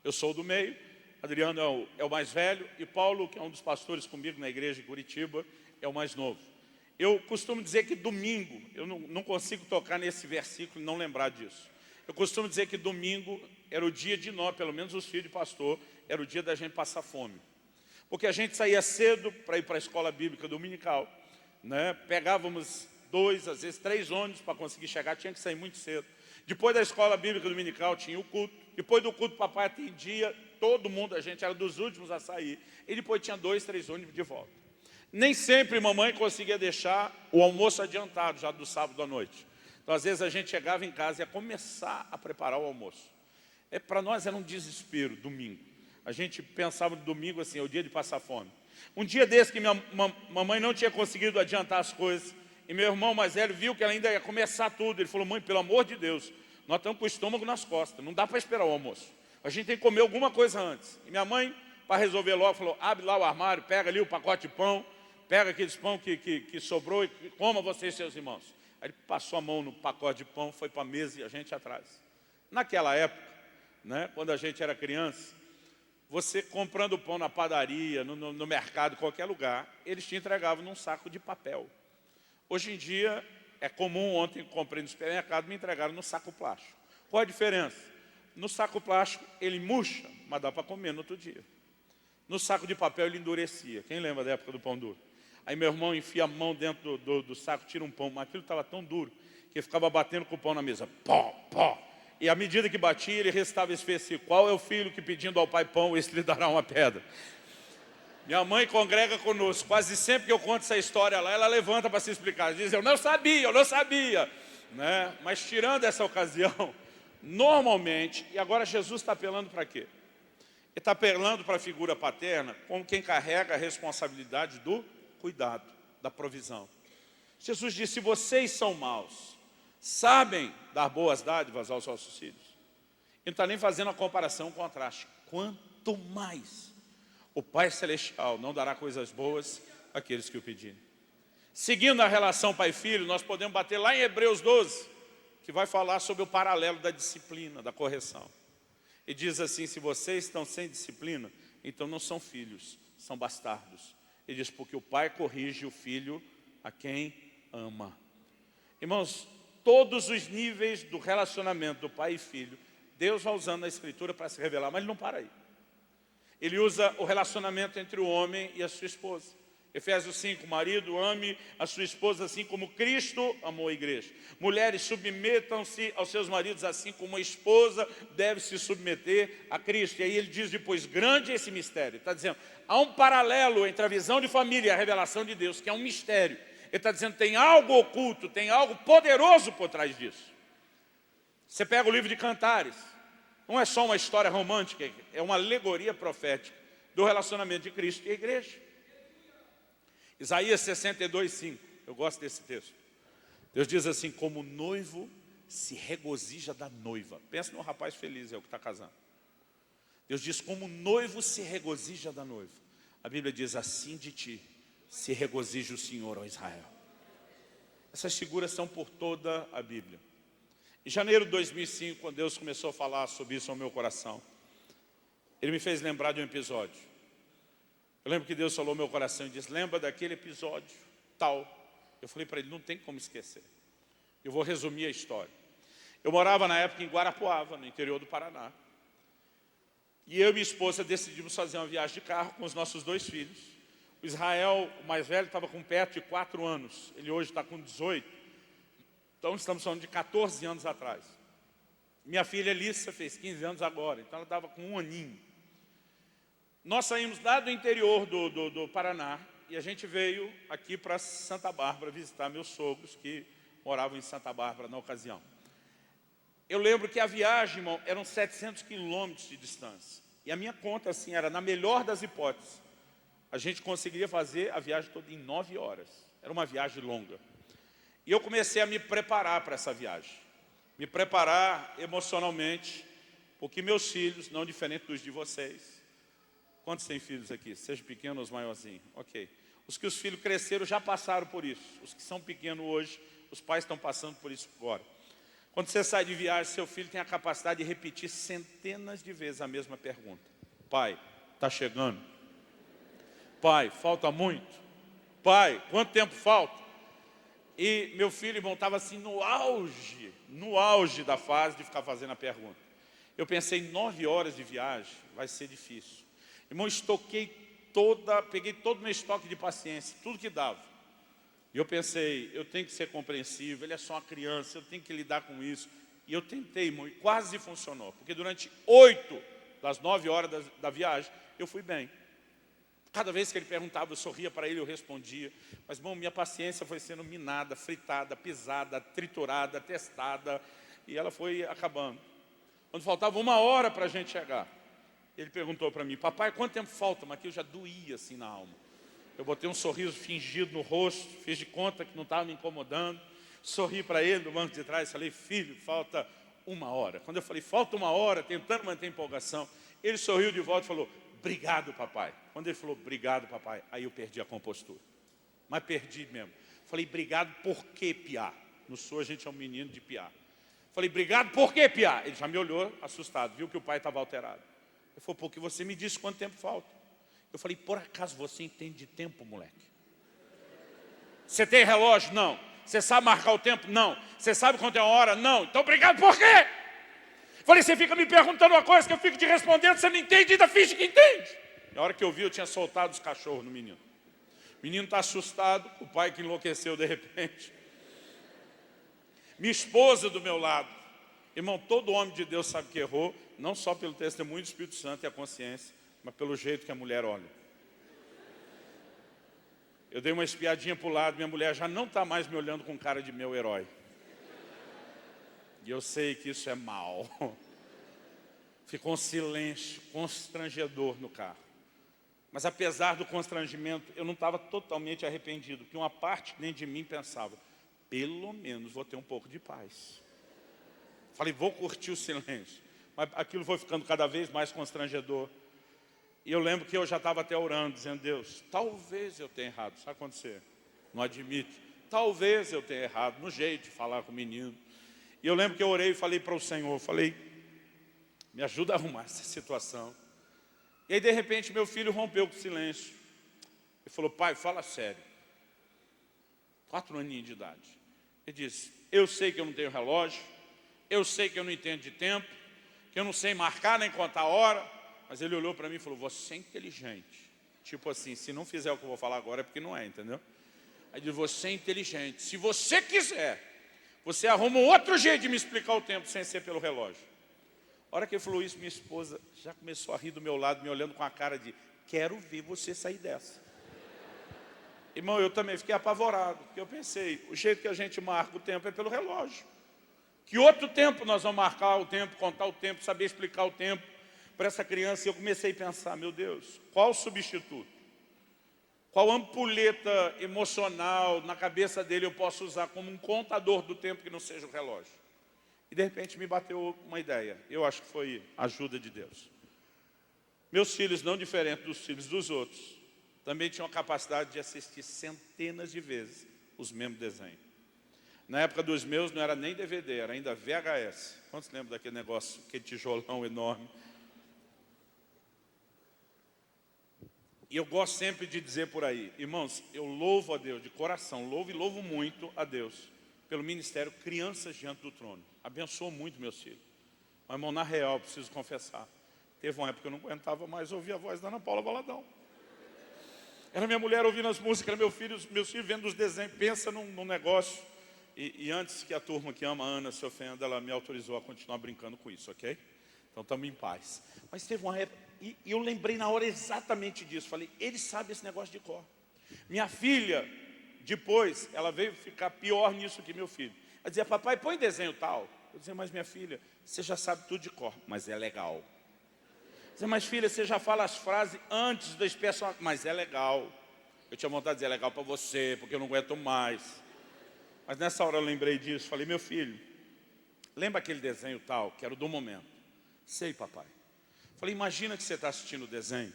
Eu sou do meio, Adriano é o mais velho, e Paulo, que é um dos pastores comigo na igreja de Curitiba, é o mais novo. Eu costumo dizer que domingo, eu não consigo tocar nesse versículo e não lembrar disso. Eu costumo dizer que domingo era o dia de nós, pelo menos os filhos de pastor, era o dia da gente passar fome. Porque a gente saía cedo para ir para a escola bíblica dominical, né? Pegávamos 2, às vezes 3 ônibus para conseguir chegar, tinha que sair muito cedo. Depois da escola bíblica dominical tinha o culto, depois do culto papai atendia todo mundo, a gente era dos últimos a sair, e depois tinha 2, 3 ônibus de volta. Nem sempre mamãe conseguia deixar o almoço adiantado, já do sábado à noite. Então, às vezes, a gente chegava em casa e ia começar a preparar o almoço. Para nós era um desespero, domingo. A gente pensava no domingo assim, é o dia de passar fome. Um dia desse que minha mamãe não tinha conseguido adiantar as coisas, e meu irmão mais velho viu que ela ainda ia começar tudo. Ele falou, mãe, pelo amor de Deus, nós estamos com o estômago nas costas, não dá para esperar o almoço. A gente tem que comer alguma coisa antes. E minha mãe, para resolver logo, falou, abre lá o armário, pega ali o pacote de pão, pega aqueles pão que sobrou e coma você e seus irmãos. Aí ele passou a mão no pacote de pão, foi para a mesa e a gente atrás. Naquela época, né? Quando a gente era criança, você comprando pão na padaria, no mercado, qualquer lugar, eles te entregavam num saco de papel. Hoje em dia, é comum, ontem comprei no supermercado, me entregaram no saco plástico. Qual a diferença? No saco plástico, ele murcha, mas dá para comer no outro dia. No saco de papel, ele endurecia. Quem lembra da época do pão duro? Aí meu irmão enfia a mão dentro do saco, tira um pão, mas aquilo estava tão duro que ficava batendo com o pão na mesa. Pó, pó. E à medida que batia, ele recitava esse versículo: qual é o filho que pedindo ao pai pão, esse lhe dará uma pedra? Minha mãe congrega conosco. Quase sempre que eu conto essa história lá, ela levanta para se explicar. Diz, eu não sabia. Né? Mas tirando essa ocasião, normalmente, e agora Jesus está apelando para quê? Ele está apelando para a figura paterna como quem carrega a responsabilidade do cuidado, da provisão. Jesus disse, se vocês são maus, sabem dar boas dádivas aos vossos filhos. Ele não está nem fazendo a comparação, o contraste. Quanto mais o Pai Celestial não dará coisas boas àqueles que o pedirem. Seguindo a relação pai-filho, nós podemos bater lá em Hebreus 12, que vai falar sobre o paralelo da disciplina, da correção. E diz assim, se vocês estão sem disciplina, então não são filhos, são bastardos. Ele diz, porque o pai corrige o filho a quem ama. Irmãos, todos os níveis do relacionamento do pai e filho, Deus vai usando a Escritura para se revelar, mas ele não para aí. Ele usa o relacionamento entre o homem e a sua esposa. Efésios 5, marido, ame a sua esposa assim como Cristo amou a igreja. Mulheres, submetam-se aos seus maridos assim como a esposa deve se submeter a Cristo. E aí ele diz depois, grande é esse mistério. Ele está dizendo, há um paralelo entre a visão de família e a revelação de Deus, que é um mistério. Ele está dizendo, tem algo oculto, tem algo poderoso por trás disso. Você pega o livro de Cantares, não é só uma história romântica, é uma alegoria profética do relacionamento de Cristo e a igreja. Isaías 62, 5, eu gosto desse texto. Deus diz assim, como o noivo se regozija da noiva. Pensa num rapaz feliz, é o que está casando. Deus diz, como o noivo se regozija da noiva. A Bíblia diz, assim de ti se regozija o Senhor, ó Israel. Essas figuras são por toda a Bíblia. Em janeiro de 2005, quando Deus começou a falar sobre isso ao meu coração, Ele me fez lembrar de um episódio. Eu lembro que Deus falou ao meu coração e disse, lembra daquele episódio tal? Eu falei para ele, não tem como esquecer. Eu vou resumir a história. Eu morava na época em Guarapuava, no interior do Paraná. E eu e minha esposa decidimos fazer uma viagem de carro com os nossos 2 filhos. O Israel, o mais velho, estava com perto de 4 anos. Ele hoje está com 18. Então estamos falando de 14 anos atrás. Minha filha Elissa fez 15 anos agora, então ela estava com 1 aninho. Nós saímos lá do interior do Paraná e a gente veio aqui para Santa Bárbara visitar meus sogros que moravam em Santa Bárbara na ocasião. Eu lembro que a viagem, irmão, eram 700 quilômetros de distância. E a minha conta, assim, era na melhor das hipóteses. A gente conseguiria fazer a viagem toda em 9 horas. Era uma viagem longa. E eu comecei a me preparar para essa viagem. Me preparar emocionalmente, porque meus filhos, não diferente dos de vocês. Quantos têm filhos aqui? Seja pequeno ou os maiorzinhos? Ok. Os que os filhos cresceram já passaram por isso. Os que são pequenos hoje, os pais estão passando por isso agora. Quando você sai de viagem, seu filho tem a capacidade de repetir centenas de vezes a mesma pergunta. Pai, está chegando? Pai, falta muito? Pai, quanto tempo falta? E meu filho, irmão, estava assim no auge da fase de ficar fazendo a pergunta. Eu pensei, 9 horas de viagem vai ser difícil. Irmão, peguei todo o meu estoque de paciência, tudo que dava. E eu pensei, eu tenho que ser compreensível, ele é só uma criança, eu tenho que lidar com isso. E eu tentei, irmão, e quase funcionou. Porque durante 8 das 9 horas da viagem, eu fui bem. Cada vez que ele perguntava, eu sorria para ele, eu respondia. Mas, irmão, minha paciência foi sendo minada, fritada, pisada, triturada, testada. E ela foi acabando. Quando faltava 1 hora para a gente chegar, ele perguntou para mim, papai, quanto tempo falta? Mas aqui eu já doía assim na alma. Eu botei um sorriso fingido no rosto, fiz de conta que não estava me incomodando. Sorri para ele no banco de trás, falei, filho, falta 1 hora. Quando eu falei, falta 1 hora, tentando manter a empolgação, ele sorriu de volta e falou, obrigado, papai. Quando ele falou, obrigado, papai, aí eu perdi a compostura. Mas perdi mesmo. Falei, obrigado por quê, piá? No sul a gente é um menino de piá. Falei, obrigado, por quê, piá? Ele já me olhou assustado, viu que o pai estava alterado. Ele falou, porque você me disse quanto tempo falta. Eu falei, por acaso você entende de tempo, moleque? Você tem relógio? Não. Você sabe marcar o tempo? Não. Você sabe quanto é a hora? Não. Então, obrigado, por quê? Falei, você fica me perguntando uma coisa que eu fico te respondendo, você não entende, ainda finge que entende. Na hora que eu vi, eu tinha soltado os cachorros no menino. O menino está assustado, o pai que enlouqueceu de repente. Minha esposa do meu lado. Irmão, todo homem de Deus sabe que errou, não só pelo testemunho do Espírito Santo e a consciência, mas pelo jeito que a mulher olha. Eu dei uma espiadinha para o lado, minha mulher já não está mais me olhando com cara de meu herói. E eu sei que isso é mal. Ficou um silêncio constrangedor no carro. Mas apesar do constrangimento, eu não estava totalmente arrependido, porque uma parte dentro de mim pensava, pelo menos vou ter um pouco de paz. Falei, vou curtir o silêncio. Mas aquilo foi ficando cada vez mais constrangedor. E eu lembro que eu já estava até orando, dizendo, Deus, talvez eu tenha errado. Sabe quando você não admite? Talvez eu tenha errado no jeito de falar com o menino. E eu lembro que eu orei e falei para o Senhor, falei, me ajuda a arrumar essa situação. E aí, de repente, meu filho rompeu com o silêncio. Ele falou, pai, fala sério. 4 aninhos de idade. Ele disse, eu sei que eu não tenho relógio, eu sei que eu não entendo de tempo, que eu não sei marcar nem contar a hora, mas ele olhou para mim e falou, você é inteligente. Tipo assim, se não fizer o que eu vou falar agora é porque não é, entendeu? Aí ele disse, você é inteligente. Se você quiser, você arruma um outro jeito de me explicar o tempo sem ser pelo relógio. A hora que ele falou isso, minha esposa já começou a rir do meu lado, me olhando com a cara de, quero ver você sair dessa. Irmão, eu também fiquei apavorado, porque eu pensei, o jeito que a gente marca o tempo é pelo relógio. Que outro tempo nós vamos marcar o tempo, contar o tempo, saber explicar o tempo para essa criança? E eu comecei a pensar, meu Deus, qual substituto? Qual ampulheta emocional na cabeça dele eu posso usar como um contador do tempo que não seja o relógio? E de repente me bateu uma ideia. Eu acho que foi a ajuda de Deus. Meus filhos, não diferente dos filhos dos outros, também tinham a capacidade de assistir centenas de vezes os mesmos desenhos. Na época dos meus não era nem DVD, era ainda VHS. Quantos lembram daquele negócio, aquele tijolão enorme? E eu gosto sempre de dizer por aí, irmãos, eu louvo a Deus de coração, louvo e louvo muito a Deus pelo ministério Crianças Diante do Trono. Abençoou muito meus filhos. Mas, irmão, na real, preciso confessar, teve uma época que eu não aguentava mais ouvir a voz da Ana Paula Valadão. Era minha mulher ouvindo as músicas, era meus filhos vendo os desenhos, pensa num negócio. E antes que a turma que ama a Ana se ofenda, ela me autorizou a continuar brincando com isso, ok? Então estamos em paz. Mas teve uma época, e eu lembrei na hora exatamente disso. Falei, ele sabe esse negócio de cor. Minha filha, depois, ela veio ficar pior nisso que meu filho. Ela dizia, papai, põe desenho tal. Eu dizia, mas minha filha, você já sabe tudo de cor, mas é legal. Eu dizia, mas filha, você já fala as frases antes da expressão, mas é legal. Eu tinha vontade de dizer, é legal para você, porque eu não aguento mais. Mas nessa hora eu lembrei disso, falei, meu filho, lembra aquele desenho tal, que era o do momento? Sei, papai. Falei, imagina que você está assistindo o desenho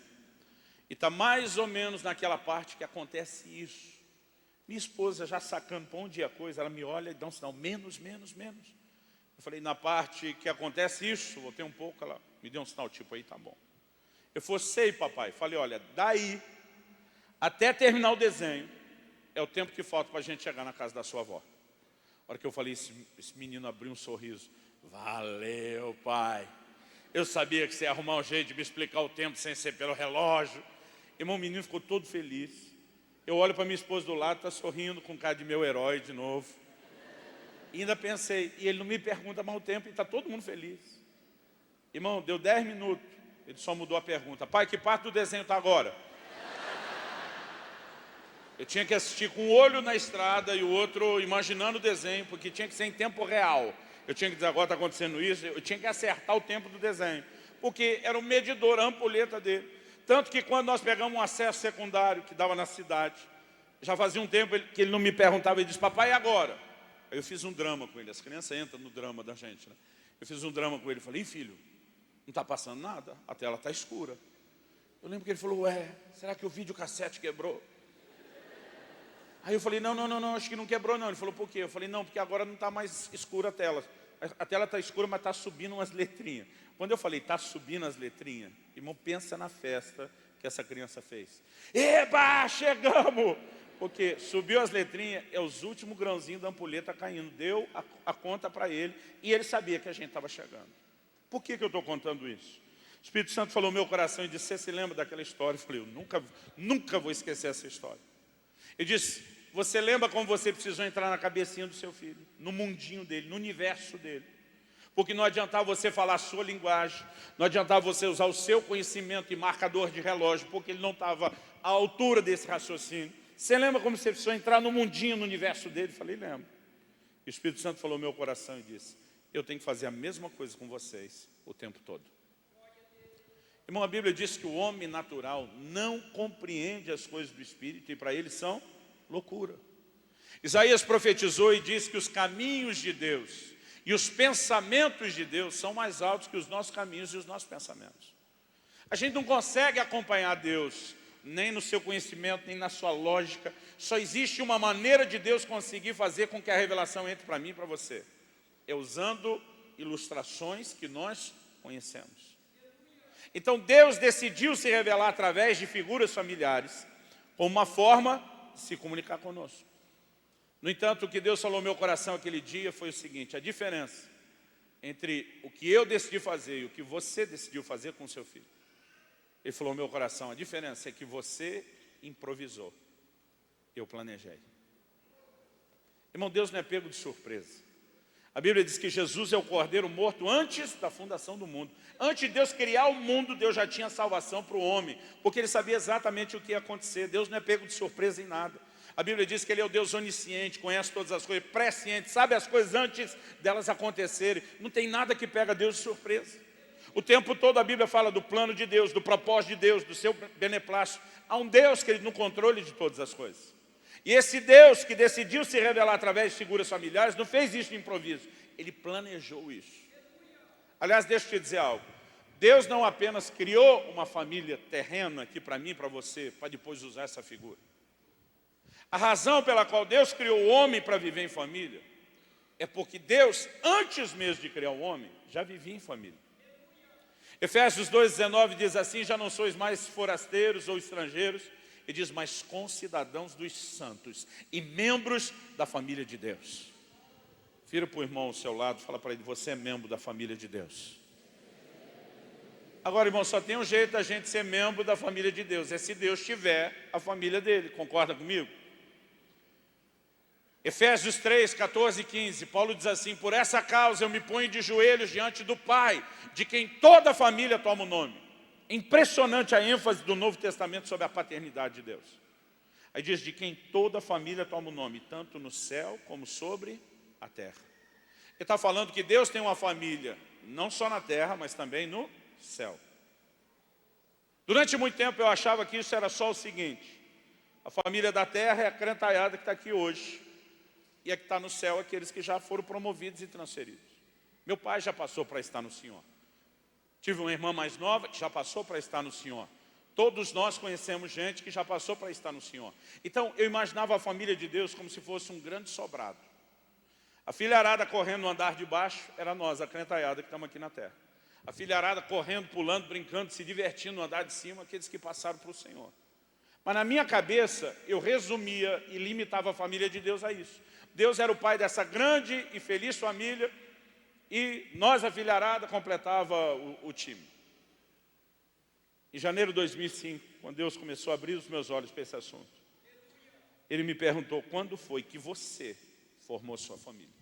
e está mais ou menos naquela parte que acontece isso. Minha esposa já sacando para onde é a coisa, ela me olha e dá um sinal, menos. Eu falei, na parte que acontece isso, voltei um pouco, ela me deu um sinal, tipo, aí tá bom. Eu falei, sei, papai. Falei, olha, daí até terminar o desenho, é o tempo que falta para a gente chegar na casa da sua avó. A hora que eu falei, esse menino abriu um sorriso. Valeu, pai. Eu sabia que você ia arrumar um jeito de me explicar o tempo sem ser pelo relógio. Irmão, o menino ficou todo feliz. Eu olho para minha esposa do lado, está sorrindo com cara de meu herói de novo. E ainda pensei, e ele não me pergunta mais o tempo e está todo mundo feliz. Irmão, deu 10 minutos, ele só mudou a pergunta. Pai, que parte do desenho está agora? Eu tinha que assistir com um olho na estrada e o outro imaginando o desenho, porque tinha que ser em tempo real. Eu tinha que dizer, agora está acontecendo isso, eu tinha que acertar o tempo do desenho. Porque era o medidor, a ampulheta dele. Tanto que quando nós pegamos um acesso secundário que dava na cidade, já fazia um tempo que ele não me perguntava, ele disse, papai, e agora? Aí eu fiz um drama com ele, as crianças entram no drama da gente, né? Eu fiz um drama com ele, falei, filho, não está passando nada, a tela está escura. Eu lembro que ele falou, ué, será que o videocassete quebrou? Aí eu falei, não, acho que não quebrou não. Ele falou, por quê? Eu falei, não, porque agora não está mais escura a tela. A tela está escura, mas está subindo umas letrinhas. Quando eu falei, está subindo as letrinhas, irmão, pensa na festa que essa criança fez. Eba, chegamos! Porque subiu as letrinhas, é os últimos grãozinhos da ampulheta caindo. Deu a conta para ele e ele sabia que a gente estava chegando. Por que eu estou contando isso? O Espírito Santo falou no meu coração e disse, você se lembra daquela história? Eu falei, eu nunca vou esquecer essa história. Ele disse, você lembra como você precisou entrar na cabecinha do seu filho? No mundinho dele, no universo dele. Porque não adiantava você falar a sua linguagem, não adiantava você usar o seu conhecimento e marcador de relógio, porque ele não estava à altura desse raciocínio. Você lembra como você precisou entrar no mundinho, no universo dele? Eu falei, lembro. E o Espírito Santo falou no meu coração e disse, eu tenho que fazer a mesma coisa com vocês o tempo todo. Irmão, a Bíblia diz que o homem natural não compreende as coisas do Espírito e para ele são loucura. Isaías profetizou e disse que os caminhos de Deus e os pensamentos de Deus são mais altos que os nossos caminhos e os nossos pensamentos. A gente não consegue acompanhar Deus, nem no seu conhecimento, nem na sua lógica. Só existe uma maneira de Deus conseguir fazer com que a revelação entre para mim e para você. É usando ilustrações que nós conhecemos. Então Deus decidiu se revelar através de figuras familiares, como uma forma de se comunicar conosco. No entanto, o que Deus falou no meu coração aquele dia foi o seguinte, a diferença entre o que eu decidi fazer e o que você decidiu fazer com o seu filho. Ele falou no meu coração, a diferença é que você improvisou, eu planejei. Irmão, Deus não é pego de surpresa. A Bíblia diz que Jesus é o Cordeiro morto antes da fundação do mundo. Antes de Deus criar o mundo, Deus já tinha salvação para o homem, porque Ele sabia exatamente o que ia acontecer. Deus não é pego de surpresa em nada. A Bíblia diz que Ele é o Deus onisciente, conhece todas as coisas, presciente, sabe as coisas antes delas acontecerem. Não tem nada que pega Deus de surpresa. O tempo todo a Bíblia fala do plano de Deus, do propósito de Deus, do seu beneplácito. Há um Deus que Ele no controle de todas as coisas. E esse Deus que decidiu se revelar através de figuras familiares, não fez isso de improviso. Ele planejou isso. Aliás, deixa eu te dizer algo. Deus não apenas criou uma família terrena aqui para mim e para você, para depois usar essa figura. A razão pela qual Deus criou o homem para viver em família é porque Deus, antes mesmo de criar o homem, já vivia em família. Efésios 2,19 diz assim, já não sois mais forasteiros ou estrangeiros, e diz, mas concidadãos dos santos e membros da família de Deus. Vira para o irmão ao seu lado, fala para ele, você é membro da família de Deus. Agora, irmão, só tem um jeito da gente ser membro da família de Deus, é se Deus tiver a família dele, concorda comigo? Efésios 3, 14 e 15, Paulo diz assim, por essa causa eu me ponho de joelhos diante do Pai, de quem toda a família toma o nome. Impressionante a ênfase do Novo Testamento sobre a paternidade de Deus. Aí diz, de quem toda a família toma o nome, tanto no céu como sobre a terra. Ele está falando que Deus tem uma família, não só na terra, mas também no céu. Durante muito tempo eu achava que isso era só o seguinte, a família da terra é a crentalhada que está aqui hoje, e a que está no céu, aqueles que já foram promovidos e transferidos. Meu pai já passou para estar no Senhor. Tive uma irmã mais nova que já passou para estar no Senhor. Todos nós conhecemos gente que já passou para estar no Senhor. Então, eu imaginava a família de Deus como se fosse um grande sobrado. A filharada correndo no andar de baixo era nós, a crentalhada que estamos aqui na terra. A filharada correndo, pulando, brincando, se divertindo no andar de cima, aqueles que passaram para o Senhor. Mas na minha cabeça, eu resumia e limitava a família de Deus a isso. Deus era o pai dessa grande e feliz família e nós, a filharada, completava o time. Em janeiro de 2005, quando Deus começou a abrir os meus olhos para esse assunto, Ele me perguntou, quando foi que você formou sua família?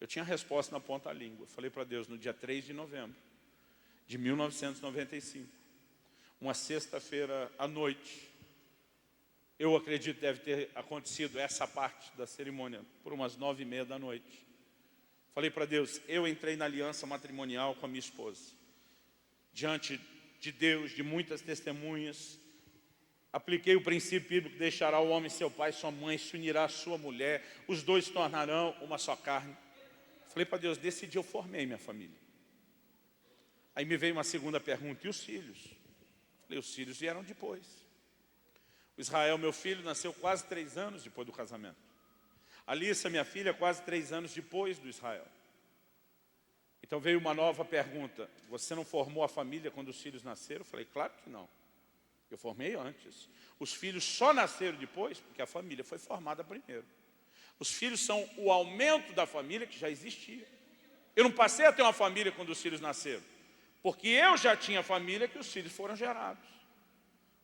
Eu tinha a resposta na ponta da língua. Falei para Deus, no dia 3 de novembro de 1995, uma sexta-feira à noite, eu acredito que deve ter acontecido essa parte da cerimônia por umas 9h30 da noite. Falei para Deus, eu entrei na aliança matrimonial com a minha esposa. Diante de Deus, de muitas testemunhas, apliquei o princípio bíblico, deixará o homem seu pai e sua mãe, se unirá à sua mulher, os dois se tornarão uma só carne. Falei para Deus, desse dia eu formei minha família. Aí me veio uma segunda pergunta, e os filhos? Falei, os filhos vieram depois. O Israel, meu filho, nasceu quase 3 anos depois do casamento. A Alissa, minha filha, quase 3 anos depois do Israel. Então veio uma nova pergunta: você não formou a família quando os filhos nasceram? Eu falei, claro que não. Eu formei antes. Os filhos só nasceram depois, porque a família foi formada primeiro. Os filhos são o aumento da família que já existia. Eu não passei a ter uma família quando os filhos nasceram, porque eu já tinha família que os filhos foram gerados.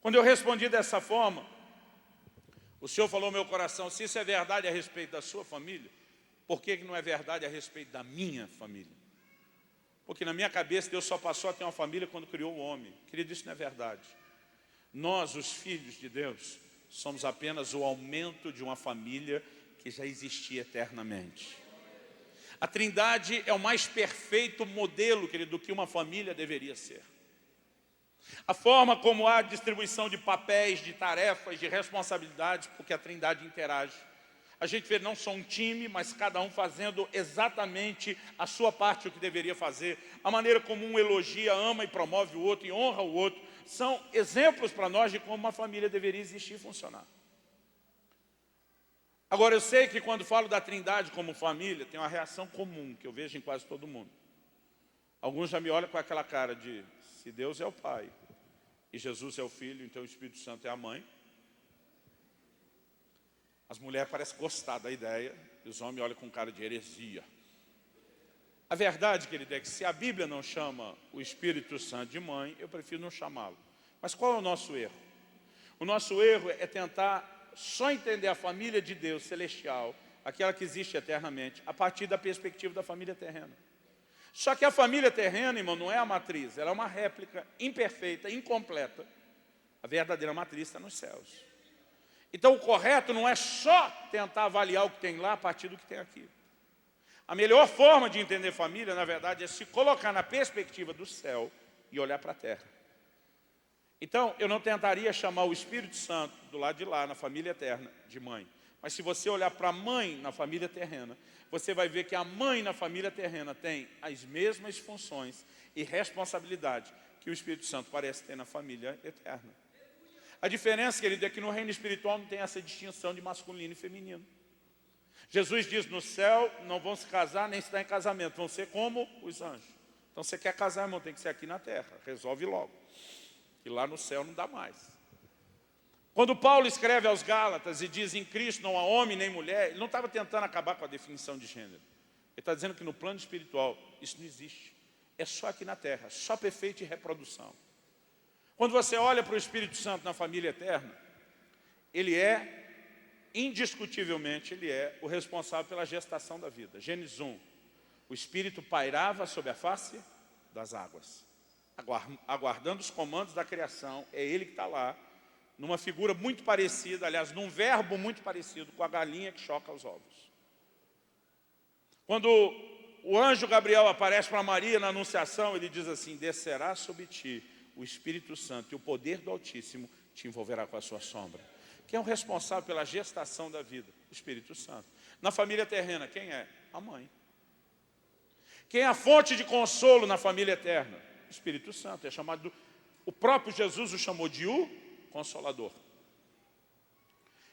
Quando eu respondi dessa forma, o Senhor falou no meu coração: se isso é verdade a respeito da sua família, por que não é verdade a respeito da minha família? Porque na minha cabeça Deus só passou a ter uma família quando criou o homem. Querido, isso não é verdade. Nós, os filhos de Deus, somos apenas o aumento de uma família que já existia eternamente. A Trindade é o mais perfeito modelo, querido, do que uma família deveria ser. A forma como há distribuição de papéis, de tarefas, de responsabilidades, porque a Trindade interage. A gente vê não só um time, mas cada um fazendo exatamente a sua parte, o que deveria fazer. A maneira como um elogia, ama e promove o outro e honra o outro, são exemplos para nós de como uma família deveria existir e funcionar. Agora, eu sei que quando falo da Trindade como família, tem uma reação comum, que eu vejo em quase todo mundo. Alguns já me olham com aquela cara de, se Deus é o Pai, e Jesus é o Filho, então o Espírito Santo é a mãe. As mulheres parecem gostar da ideia, e os homens olham com cara de heresia. A verdade, querido, é que se a Bíblia não chama o Espírito Santo de mãe, eu prefiro não chamá-lo. Mas qual é o nosso erro? O nosso erro é tentar só entender a família de Deus celestial, aquela que existe eternamente, a partir da perspectiva da família terrena. Só que a família terrena, irmão, não é a matriz, ela é uma réplica imperfeita, incompleta. A verdadeira matriz está nos céus. Então o correto não é só tentar avaliar o que tem lá a partir do que tem aqui. A melhor forma de entender família, na verdade, é se colocar na perspectiva do céu e olhar para a terra. Então, eu não tentaria chamar o Espírito Santo do lado de lá, na família eterna, de mãe. Mas se você olhar para a mãe na família terrena, você vai ver que a mãe na família terrena tem as mesmas funções e responsabilidade que o Espírito Santo parece ter na família eterna. A diferença, querido, é que no reino espiritual não tem essa distinção de masculino e feminino. Jesus diz, no céu não vão se casar nem estar em casamento, vão ser como os anjos. Então você quer casar, irmão, tem que ser aqui na terra, resolve logo. E lá no céu não dá mais. Quando Paulo escreve aos Gálatas e diz, em Cristo não há homem nem mulher, ele não estava tentando acabar com a definição de gênero. Ele está dizendo que no plano espiritual isso não existe. É só aqui na terra, só perfeito e reprodução. Quando você olha para o Espírito Santo na família eterna, ele é, indiscutivelmente, ele é o responsável pela gestação da vida. Gênesis 1, o Espírito pairava sobre a face das águas, aguardando os comandos da criação. É ele que está lá, numa figura muito parecida, aliás, num verbo muito parecido com a galinha que choca os ovos. Quando o anjo Gabriel aparece para Maria na Anunciação, ele diz assim, descerá sobre ti o Espírito Santo e o poder do Altíssimo te envolverá com a sua sombra. Quem é o responsável pela gestação da vida? O Espírito Santo. Na família terrena, quem é? A mãe. Quem é a fonte de consolo na família eterna? O Espírito Santo. É chamado, o próprio Jesus o chamou de o Consolador.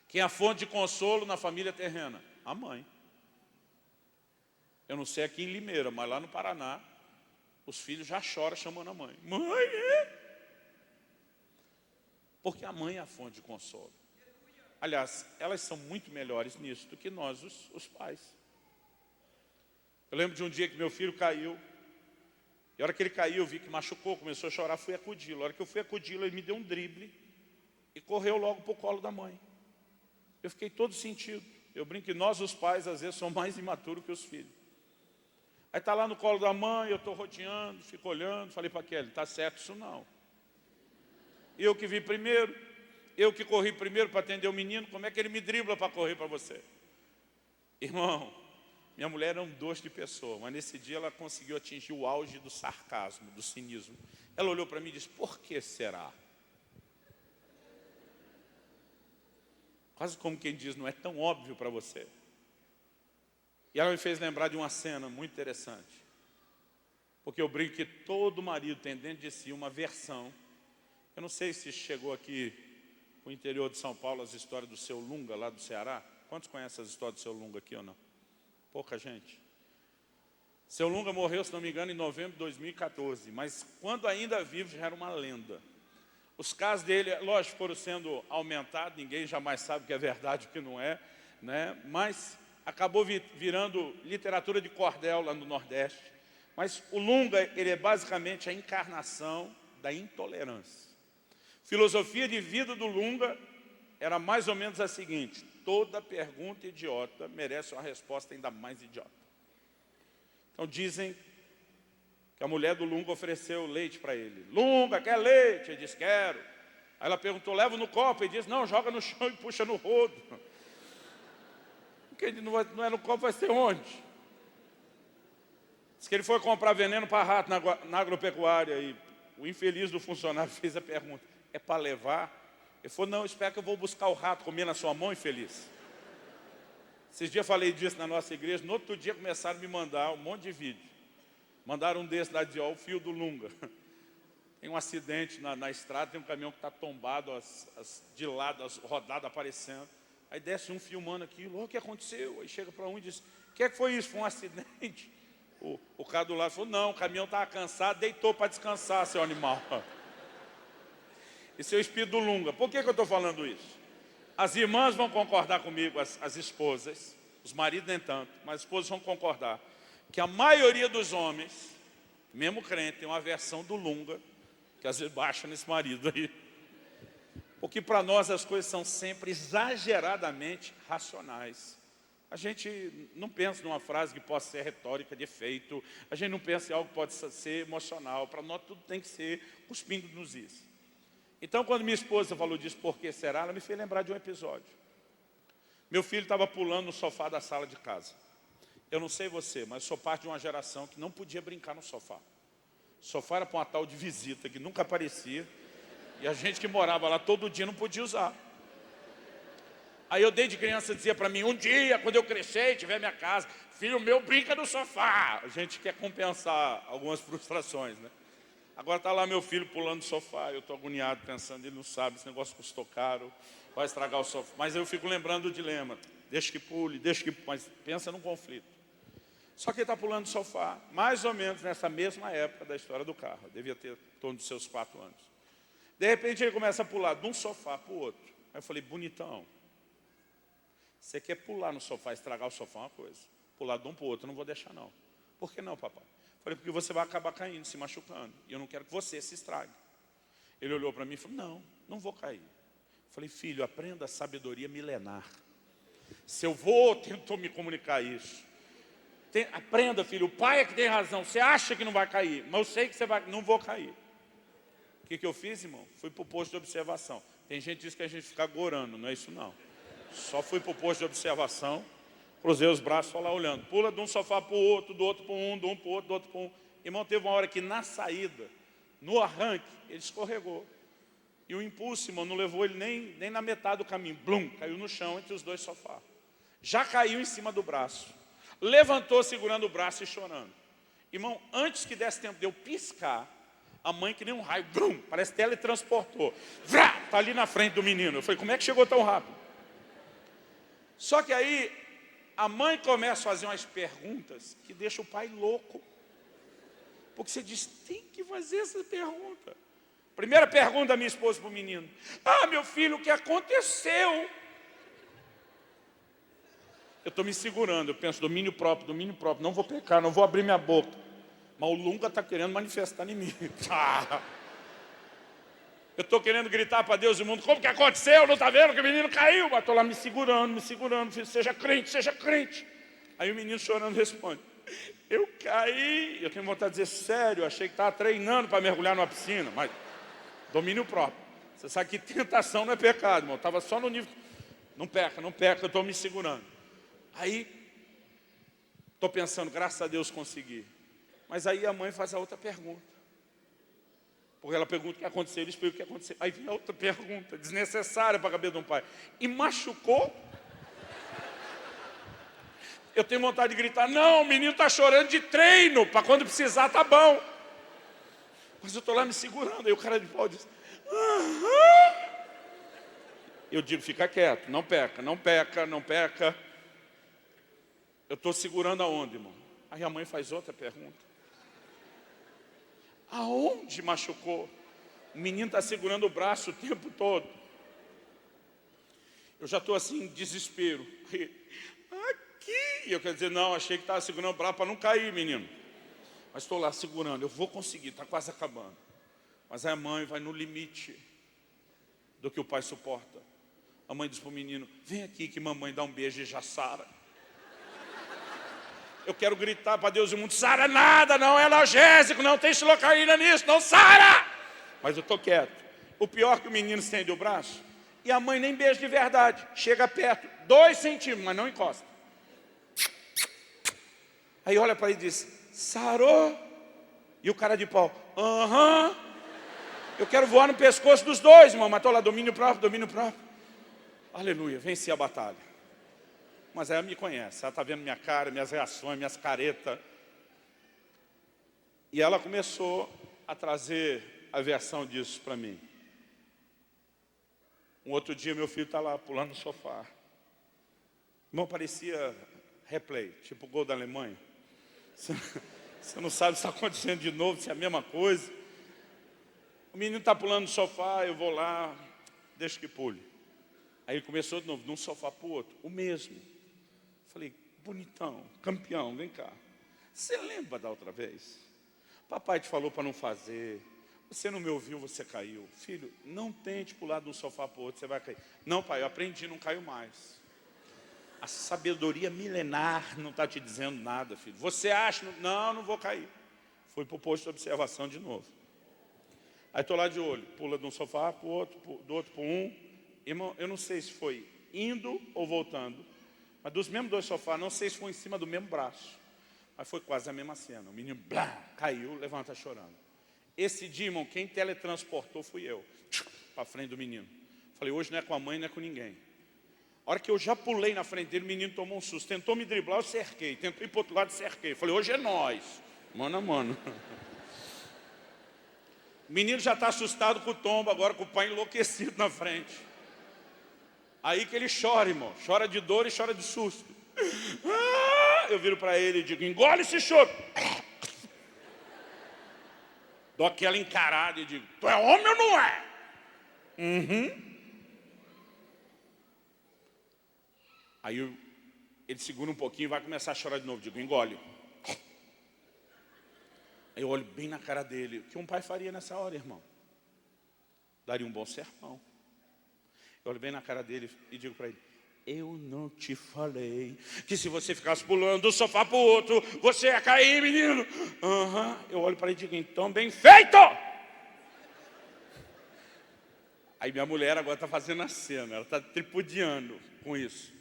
Quem é a fonte de consolo na família terrena? A mãe. Eu não sei aqui em Limeira, mas lá no Paraná, os filhos já choram chamando a mãe. Mãe! Porque a mãe é a fonte de consolo. Aliás, elas são muito melhores nisso do que nós, os pais. Eu lembro de um dia que meu filho caiu. E a hora que ele caiu, eu vi que machucou, começou a chorar, fui acudi-lo. A hora que eu fui acudi-lo, ele me deu um drible e correu logo para o colo da mãe. Eu fiquei todo sentido. Eu brinco que nós, os pais, às vezes, somos mais imaturos que os filhos. Aí está lá no colo da mãe, eu estou rodeando, fico olhando, falei para Kelly, está certo isso não. Eu que vi primeiro, eu que corri primeiro para atender o menino, como é que ele me dribla para correr para você? Irmão, minha mulher era um doce de pessoa, mas nesse dia ela conseguiu atingir o auge do sarcasmo, do cinismo. Ela olhou para mim e disse, por que será? Quase como quem diz, não é tão óbvio para você. E ela me fez lembrar de uma cena muito interessante. Porque eu brinco que todo marido tem dentro de si uma versão. Eu não sei se chegou aqui para o interior de São Paulo as histórias do Seu Lunga, lá do Ceará. Quantos conhecem as histórias do Seu Lunga aqui ou não? Pouca gente. Seu Lunga morreu, se não me engano, em novembro de 2014, mas quando ainda vivo já era uma lenda. Os casos dele, lógico, foram sendo aumentados, ninguém jamais sabe o que é verdade e o que não é, né? Mas acabou virando literatura de cordel lá no Nordeste. Mas o Lunga, ele é basicamente a encarnação da intolerância. Filosofia de vida do Lunga era mais ou menos a seguinte: toda pergunta idiota merece uma resposta ainda mais idiota. Então dizem que a mulher do Lunga ofereceu leite para ele. Lunga, quer leite? Ele disse, quero. Aí ela perguntou, leva no copo? Ele disse, não, joga no chão e puxa no rodo. Porque ele não é no copo, vai ser onde? Diz que ele foi comprar veneno para rato na agropecuária e o infeliz do funcionário fez a pergunta, é para levar? Ele falou, não, espera que eu vou buscar o rato comer na sua mão, infeliz. Esses dias eu falei disso na nossa igreja, no outro dia começaram a me mandar um monte de vídeo. Mandaram um desses lá de ó, o fio do Lunga. Tem um acidente na estrada, tem um caminhão que está tombado, de lado, as rodadas aparecendo. Aí desce um filmando aquilo, o que aconteceu? Aí chega para um e diz, o que foi isso? Foi um acidente? O cara do lado falou, não, o caminhão estava cansado, deitou para descansar, seu animal. Esse é o espírito do Lunga. Por que eu estou falando isso? As irmãs vão concordar comigo, as esposas, os maridos nem tanto, mas as esposas vão concordar, que a maioria dos homens, mesmo crente, tem uma versão do Lunga, que às vezes baixa nesse marido aí. Porque para nós as coisas são sempre exageradamente racionais. A gente não pensa numa frase que possa ser retórica de efeito, a gente não pensa em algo que pode ser emocional, para nós tudo tem que ser cuspindo nos is. Então, quando minha esposa falou disso, por que será? Ela me fez lembrar de um episódio. Meu filho estava pulando no sofá da sala de casa. Eu não sei você, mas eu sou parte de uma geração que não podia brincar no sofá. O sofá era para uma tal de visita que nunca aparecia. E a gente que morava lá todo dia não podia usar. Aí eu desde criança dizia para mim, um dia, quando eu crescer e tiver minha casa, filho meu brinca no sofá. A gente quer compensar algumas frustrações, né? Agora está lá meu filho pulando no sofá, eu estou agoniado pensando, ele não sabe, esse negócio custou caro, vai estragar o sofá. Mas eu fico lembrando do dilema, deixa que pule, mas pensa num conflito. Só que ele está pulando no sofá, mais ou menos nessa mesma época da história do carro, devia ter em torno dos seus 4 anos. De repente ele começa a pular de um sofá para o outro. Aí eu falei, bonitão, você quer pular no sofá, estragar o sofá é uma coisa, pular de um para o outro, eu não vou deixar não. Por que não, papai? Falei, porque você vai acabar caindo, se machucando. E eu não quero que você se estrague. Ele olhou para mim e falou, não vou cair. Falei, filho, aprenda a sabedoria milenar. Seu avô tentou me comunicar isso. Aprenda, filho, o pai é que tem razão. Você acha que não vai cair, mas eu sei que você vai, não vou cair. O que eu fiz, irmão? Fui para o posto de observação. Tem gente que diz que a gente fica gorando, não é isso não. Só fui para o posto de observação, cruzei os braços, só lá olhando. Pula de um sofá para o outro, do outro para um, de um para o outro, do outro para um. Irmão, teve uma hora que na saída, no arranque, ele escorregou. E o impulso, irmão, não levou ele nem na metade do caminho. Blum, caiu no chão entre os 2 sofás. Já caiu em cima do braço. Levantou segurando o braço e chorando. Irmão, antes que desse tempo de eu piscar, a mãe que nem um raio, blum, parece que teletransportou. Vrá, tá ali na frente do menino. Eu falei, como é que chegou tão rápido? Só que aí, a mãe começa a fazer umas perguntas que deixam o pai louco. Porque você diz, tem que fazer essa pergunta. Primeira pergunta da minha esposa para o menino. Ah, meu filho, o que aconteceu? Eu estou me segurando, eu penso, domínio próprio, não vou pecar, não vou abrir minha boca. Mas o Lunga está querendo manifestar em mim. Eu estou querendo gritar para Deus e o mundo, como que aconteceu? Não está vendo que o menino caiu? Mas estou lá me segurando, filho, seja crente, seja crente. Aí o menino chorando responde, eu caí. Eu tenho vontade de dizer, sério, eu achei que estava treinando para mergulhar numa piscina, mas domínio próprio. Você sabe que tentação não é pecado, irmão. Estava só no nível, não peca, eu estou me segurando. Aí, estou pensando, graças a Deus consegui. Mas aí a mãe faz a outra pergunta. Porque ela pergunta o que aconteceu, ele explica o que aconteceu. Aí vem a outra pergunta, desnecessária para a cabeça de um pai. E machucou? Eu tenho vontade de gritar, não, o menino está chorando de treino, para quando precisar tá bom. Mas eu estou lá me segurando, aí o cara de pau diz, eu digo, fica quieto, não peca. Eu estou segurando aonde, irmão? Aí a mãe faz outra pergunta. Aonde machucou? O menino está segurando o braço o tempo todo. Eu já estou assim, em desespero. Aqui! Eu quero dizer, não, achei que estava segurando o braço para não cair, menino. Mas estou lá segurando, eu vou conseguir, está quase acabando. Mas aí a mãe vai no limite do que o pai suporta. A mãe diz para o menino, vem aqui que mamãe dá um beijo e já sara. Eu quero gritar para Deus e o mundo, sara nada, não é analgésico, não tem xilocaína nisso, não sara! Mas eu estou quieto. O pior é que o menino estende o braço e a mãe nem beija de verdade. Chega perto, 2 centímetros, mas não encosta. Aí olha para ele e diz, sarou? E o cara de pau, aham. Eu quero voar no pescoço dos dois, irmão, mas estou lá, domínio próprio, domínio próprio. Aleluia, venci a batalha. Mas aí ela me conhece, ela está vendo minha cara, minhas reações, minhas caretas. E ela começou a trazer a versão disso para mim. Um outro dia meu filho está lá pulando no sofá. Irmão, parecia replay, tipo gol da Alemanha. Você não sabe se está acontecendo de novo, se é a mesma coisa. O menino está pulando no sofá, eu vou lá, deixa que pule. Aí ele começou de novo, de um sofá para o outro, o mesmo. Falei, bonitão, campeão, vem cá. Você lembra da outra vez? Papai te falou para não fazer. Você não me ouviu, você caiu. Filho, não tente pular de um sofá para o outro, você vai cair. Não, pai, eu aprendi, não caio mais. A sabedoria milenar não está te dizendo nada, filho. Você acha, não, não vou cair. Fui para o posto de observação de novo. Aí estou lá de olho, pula de um sofá para o outro, do outro para um. Irmão, eu não sei se foi indo ou voltando, mas dos mesmos 2 sofás, não sei se foi em cima do mesmo braço. Mas foi quase a mesma cena. O menino blá, caiu, levanta chorando. Esse dia, irmão, quem teletransportou fui eu. Para frente do menino. Falei, hoje não é com a mãe, não é com ninguém. A hora que eu já pulei na frente dele, o menino tomou um susto. Tentou me driblar, eu cerquei. Tentou ir para o outro lado, cerquei. Falei, hoje é nós. Mano a mano. O menino já está assustado com o tombo, agora com o pai enlouquecido na frente. Aí que ele chora, irmão. Chora de dor e chora de susto. Eu viro para ele e digo, engole esse choro. Dou aquela encarada e digo, tu é homem ou não é? Uhum. Aí ele segura um pouquinho e vai começar a chorar de novo. Digo, engole. Aí eu olho bem na cara dele. O que um pai faria nessa hora, irmão? Daria um bom sermão. Eu olho bem na cara dele e digo para ele, eu não te falei que se você ficasse pulando do sofá para o outro, você ia cair, menino. Uhum. Eu olho para ele e digo, então bem feito! Aí minha mulher agora está fazendo a cena, ela está tripudiando com isso.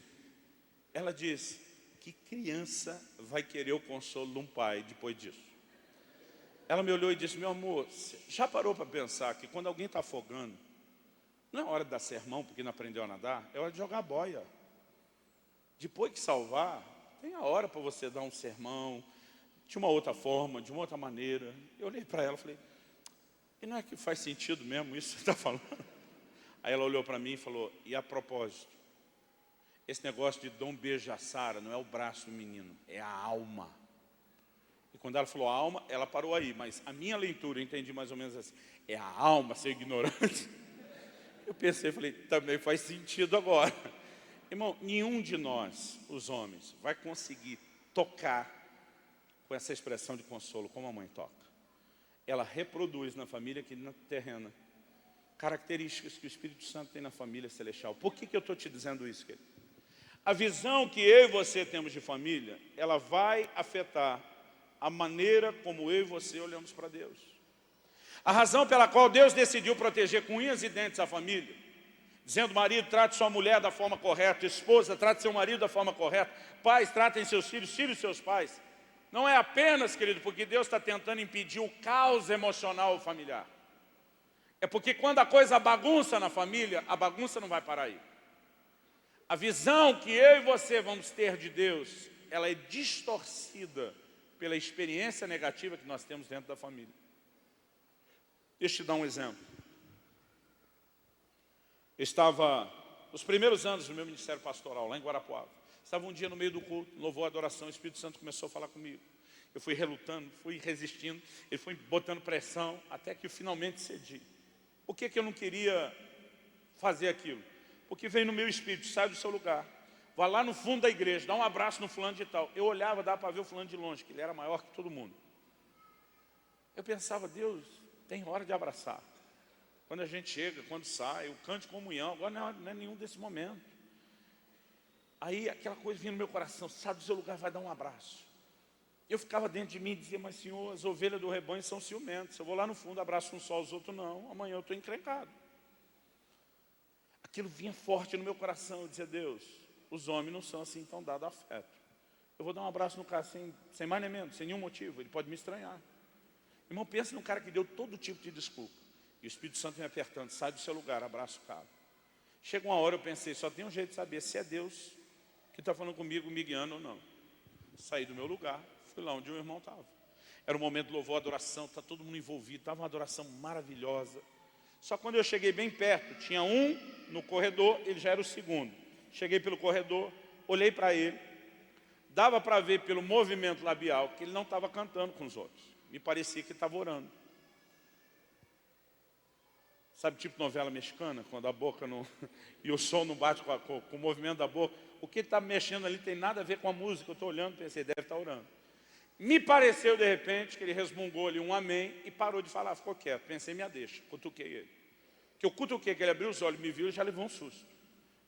Ela diz, que criança vai querer o consolo de um pai depois disso? Ela me olhou e disse, meu amor, já parou para pensar que quando alguém está afogando, não é hora de dar sermão porque não aprendeu a nadar, é hora de jogar boia. Depois que salvar, tem a hora para você dar um sermão, de uma outra forma, de uma outra maneira. Eu olhei para ela e falei, e não é que faz sentido mesmo isso que você está falando? Aí ela olhou para mim e falou, e a propósito, esse negócio de Dom Beija Sara não é o braço do menino, é a alma. E quando ela falou alma, ela parou aí, mas a minha leitura, eu entendi mais ou menos assim, é a alma ser ignorante. Eu pensei, falei, também faz sentido agora. Irmão, nenhum de nós, os homens, vai conseguir tocar com essa expressão de consolo como a mãe toca. Ela reproduz na família aqui na terrena características que o Espírito Santo tem na família celestial. Por que eu estou te dizendo isso, querido? A visão que eu e você temos de família, ela vai afetar a maneira como eu e você olhamos para Deus. A razão pela qual Deus decidiu proteger com unhas e dentes a família, dizendo, marido, trate sua mulher da forma correta, esposa, trate seu marido da forma correta, pais, tratem seus filhos, filhos seus pais. Não é apenas, querido, porque Deus está tentando impedir o caos emocional familiar. É porque quando a coisa bagunça na família, a bagunça não vai parar aí. A visão que eu e você vamos ter de Deus, ela é distorcida pela experiência negativa que nós temos dentro da família. Deixa eu te dar um exemplo. Eu estava, nos primeiros anos do meu ministério pastoral, lá em Guarapuava. Estava um dia no meio do culto, louvor, adoração, o Espírito Santo começou a falar comigo. Eu fui relutando, fui resistindo, ele foi botando pressão, até que eu finalmente cedi. Por que eu não queria fazer aquilo? Porque veio no meu espírito, sai do seu lugar, vá lá no fundo da igreja, dá um abraço no fulano de tal. Eu olhava, dava para ver o fulano de longe, que ele era maior que todo mundo. Eu pensava, Deus, tem hora de abraçar. Quando a gente chega, quando sai, o canto de comunhão, agora não é nenhum desse momento. Aí aquela coisa vinha no meu coração, sai do seu lugar, vai dar um abraço. Eu ficava dentro de mim e dizia, mas Senhor, as ovelhas do rebanho são ciumentas. Eu vou lá no fundo, abraço um só, os outros não. Amanhã eu estou encrencado. Aquilo vinha forte no meu coração. Eu dizia, Deus, os homens não são assim tão dados a afeto. Eu vou dar um abraço no cara sem mais nem menos, sem nenhum motivo. Ele pode me estranhar. Irmão, pensa num cara que deu todo tipo de desculpa. E o Espírito Santo me apertando, sai do seu lugar, abraça o cara. Chega uma hora, eu pensei, só tem um jeito de saber se é Deus que está falando comigo, me guiando ou não. Saí do meu lugar, fui lá onde o irmão estava. Era um momento de louvor, adoração, está todo mundo envolvido, estava uma adoração maravilhosa. Só quando eu cheguei bem perto, tinha um no corredor, ele já era o segundo. Cheguei pelo corredor, olhei para ele, dava para ver pelo movimento labial que ele não estava cantando com os outros. Me parecia que estava orando. Sabe, tipo novela mexicana, quando a boca não... e o som não bate com o movimento da boca. O que está mexendo ali tem nada a ver com a música. Eu estou olhando, pensei, deve estar orando. Me pareceu, de repente, que ele resmungou ali um amém e parou de falar, ficou quieto. Pensei, minha deixa, cutuquei ele. Que eu cutuquei, que ele abriu os olhos, me viu e já levou um susto.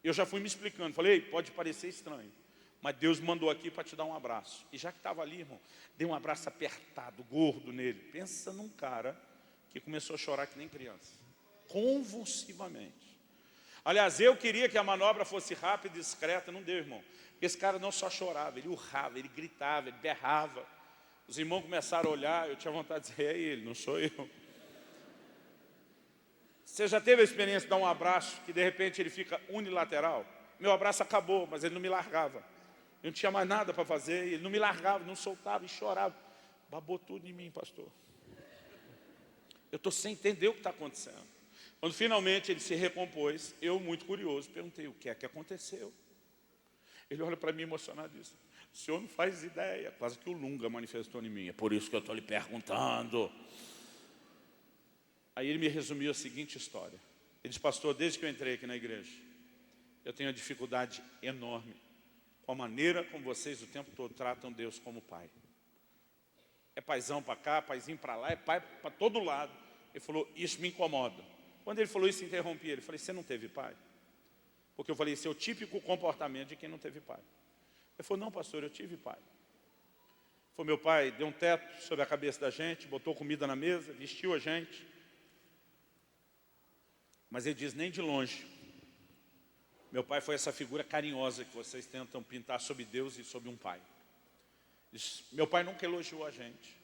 Eu já fui me explicando, falei, pode parecer estranho, mas Deus mandou aqui para te dar um abraço. E já que estava ali, irmão, dei um abraço apertado, gordo nele. Pensa num cara que começou a chorar que nem criança, convulsivamente. Aliás, eu queria que a manobra fosse rápida e discreta, não deu, irmão. Esse cara não só chorava, ele urrava, ele gritava, ele berrava. Os irmãos começaram a olhar, eu tinha vontade de dizer, é ele, não sou eu. Você já teve a experiência de dar um abraço que de repente ele fica unilateral? Meu abraço acabou, mas ele não me largava. Eu não tinha mais nada para fazer, ele não me largava, não soltava e chorava. Babou tudo em mim, pastor. Eu estou sem entender o que está acontecendo. Quando finalmente ele se recompôs, eu, muito curioso, perguntei, o que é que aconteceu? Ele olha para mim emocionado e diz, o senhor não faz ideia, quase que o Lunga manifestou em mim, é por isso que eu estou lhe perguntando. Aí ele me resumiu a seguinte história. Ele disse, pastor, desde que eu entrei aqui na igreja, eu tenho uma dificuldade enorme com a maneira como vocês o tempo todo tratam Deus como pai. É paizão para cá, paizinho para lá, é pai para todo lado. Ele falou, isso me incomoda. Quando ele falou isso, interrompi ele. Falei, você não teve pai? Porque eu falei, esse é o típico comportamento de quem não teve pai. Ele falou, não, pastor, eu tive pai. Foi meu pai, deu um teto sobre a cabeça da gente, botou comida na mesa, vestiu a gente. Mas ele diz, nem de longe. Meu pai foi essa figura carinhosa que vocês tentam pintar sobre Deus e sobre um pai. Ele diz, meu pai nunca elogiou a gente.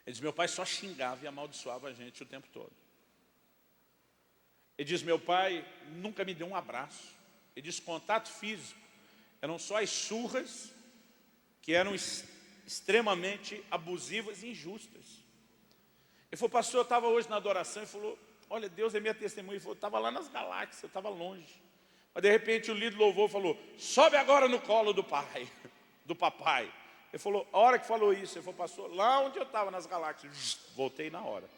Ele diz, meu pai só xingava e amaldiçoava a gente o tempo todo. Ele diz, meu pai nunca me deu um abraço. Ele diz, contato físico. Eram só as surras que eram extremamente abusivas e injustas. Ele falou, pastor, eu estava hoje na adoração e falou, olha, Deus é minha testemunha. Ele falou, eu estava lá nas galáxias, eu estava longe. Mas de repente o líder louvou e falou, sobe agora no colo do pai, do papai. Ele falou, a hora que falou isso, ele falou, pastor, lá onde eu estava nas galáxias, voltei na hora.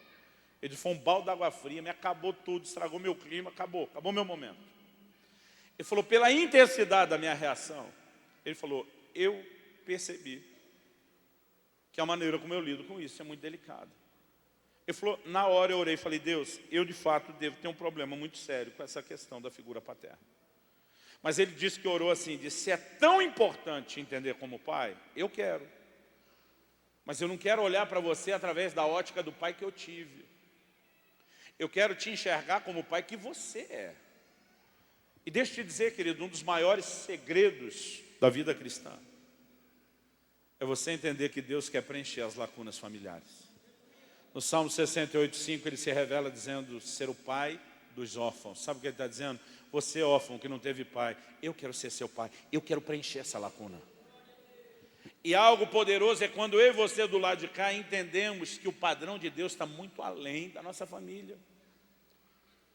Ele foi um balde d'água fria, me acabou tudo, estragou meu clima, acabou meu momento. Ele falou, pela intensidade da minha reação, ele falou, eu percebi que a maneira como eu lido com isso é muito delicada. Ele falou, na hora eu orei e falei, Deus, eu de fato devo ter um problema muito sério com essa questão da figura paterna. Mas ele disse que orou assim, disse, se é tão importante entender como pai, eu quero. Mas eu não quero olhar para você através da ótica do pai que eu tive. Eu quero te enxergar como o pai que você é. E deixa eu te dizer, querido, um dos maiores segredos da vida cristã é você entender que Deus quer preencher as lacunas familiares. No Salmo 68:5 ele se revela dizendo ser o pai dos órfãos. Sabe o que ele está dizendo? Você órfão que não teve pai, eu quero ser seu pai, eu quero preencher essa lacuna. E algo poderoso é quando eu e você do lado de cá entendemos que o padrão de Deus está muito além da nossa família.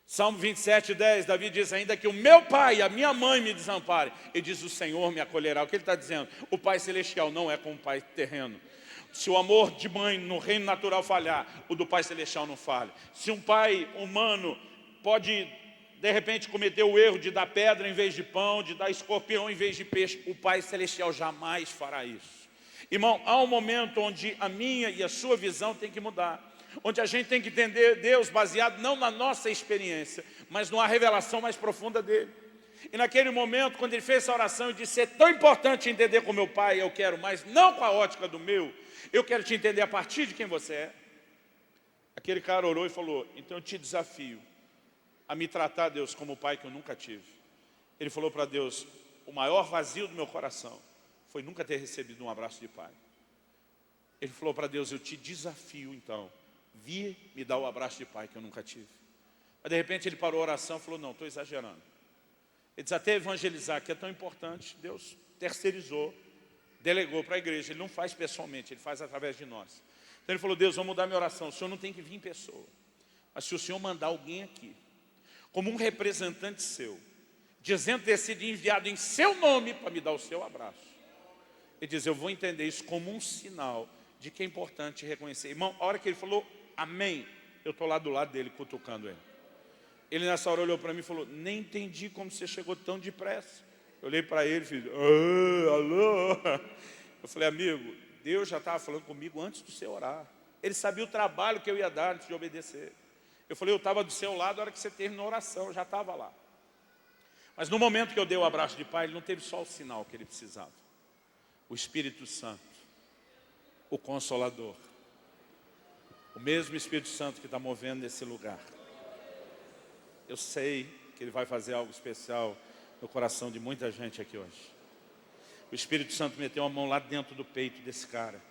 Salmo 27:10, Davi diz, ainda que o meu pai e a minha mãe me desamparem, ele diz, o Senhor me acolherá. O que ele está dizendo? O Pai Celestial não é como o Pai terreno. Se o amor de mãe no reino natural falhar, o do Pai Celestial não falha. Se um pai humano pode, de repente, cometer o erro de dar pedra em vez de pão, de dar escorpião em vez de peixe, o Pai Celestial jamais fará isso. Irmão, há um momento onde a minha e a sua visão tem que mudar. Onde a gente tem que entender Deus baseado não na nossa experiência, mas numa revelação mais profunda dele. E naquele momento, quando ele fez essa oração e disse: é tão importante entender com meu pai, eu quero, mas não com a ótica do meu, eu quero te entender a partir de quem você é. Aquele cara orou e falou: então eu te desafio a me tratar, Deus, como o pai que eu nunca tive. Ele falou para Deus: o maior vazio do meu coração foi nunca ter recebido um abraço de pai. Ele falou para Deus: eu te desafio então, vir me dar o abraço de pai que eu nunca tive. Mas de repente ele parou a oração e falou: não, estou exagerando. Ele diz: até evangelizar, que é tão importante, Deus terceirizou, delegou para a igreja. Ele não faz pessoalmente, ele faz através de nós. Então ele falou: Deus, vou mudar minha oração. O Senhor não tem que vir em pessoa, mas se o Senhor mandar alguém aqui, como um representante seu, dizendo ter sido enviado em seu nome para me dar o seu abraço, ele diz: eu vou entender isso como um sinal de que é importante reconhecer. Irmão, a hora que ele falou amém, eu estou lá do lado dele, cutucando ele. Ele nessa hora olhou para mim e falou: nem entendi como você chegou tão depressa. Eu olhei para ele e fiz: alô? Eu falei: amigo, Deus já estava falando comigo antes de você orar. Ele sabia o trabalho que eu ia dar antes de obedecer. Eu falei: eu estava do seu lado na hora que você terminou a oração, eu já estava lá. Mas no momento que eu dei o abraço de pai, ele não teve só o sinal que ele precisava. O Espírito Santo, o Consolador, o mesmo Espírito Santo que está movendo nesse lugar. Eu sei que ele vai fazer algo especial no coração de muita gente aqui hoje. O Espírito Santo meteu a mão lá dentro do peito desse cara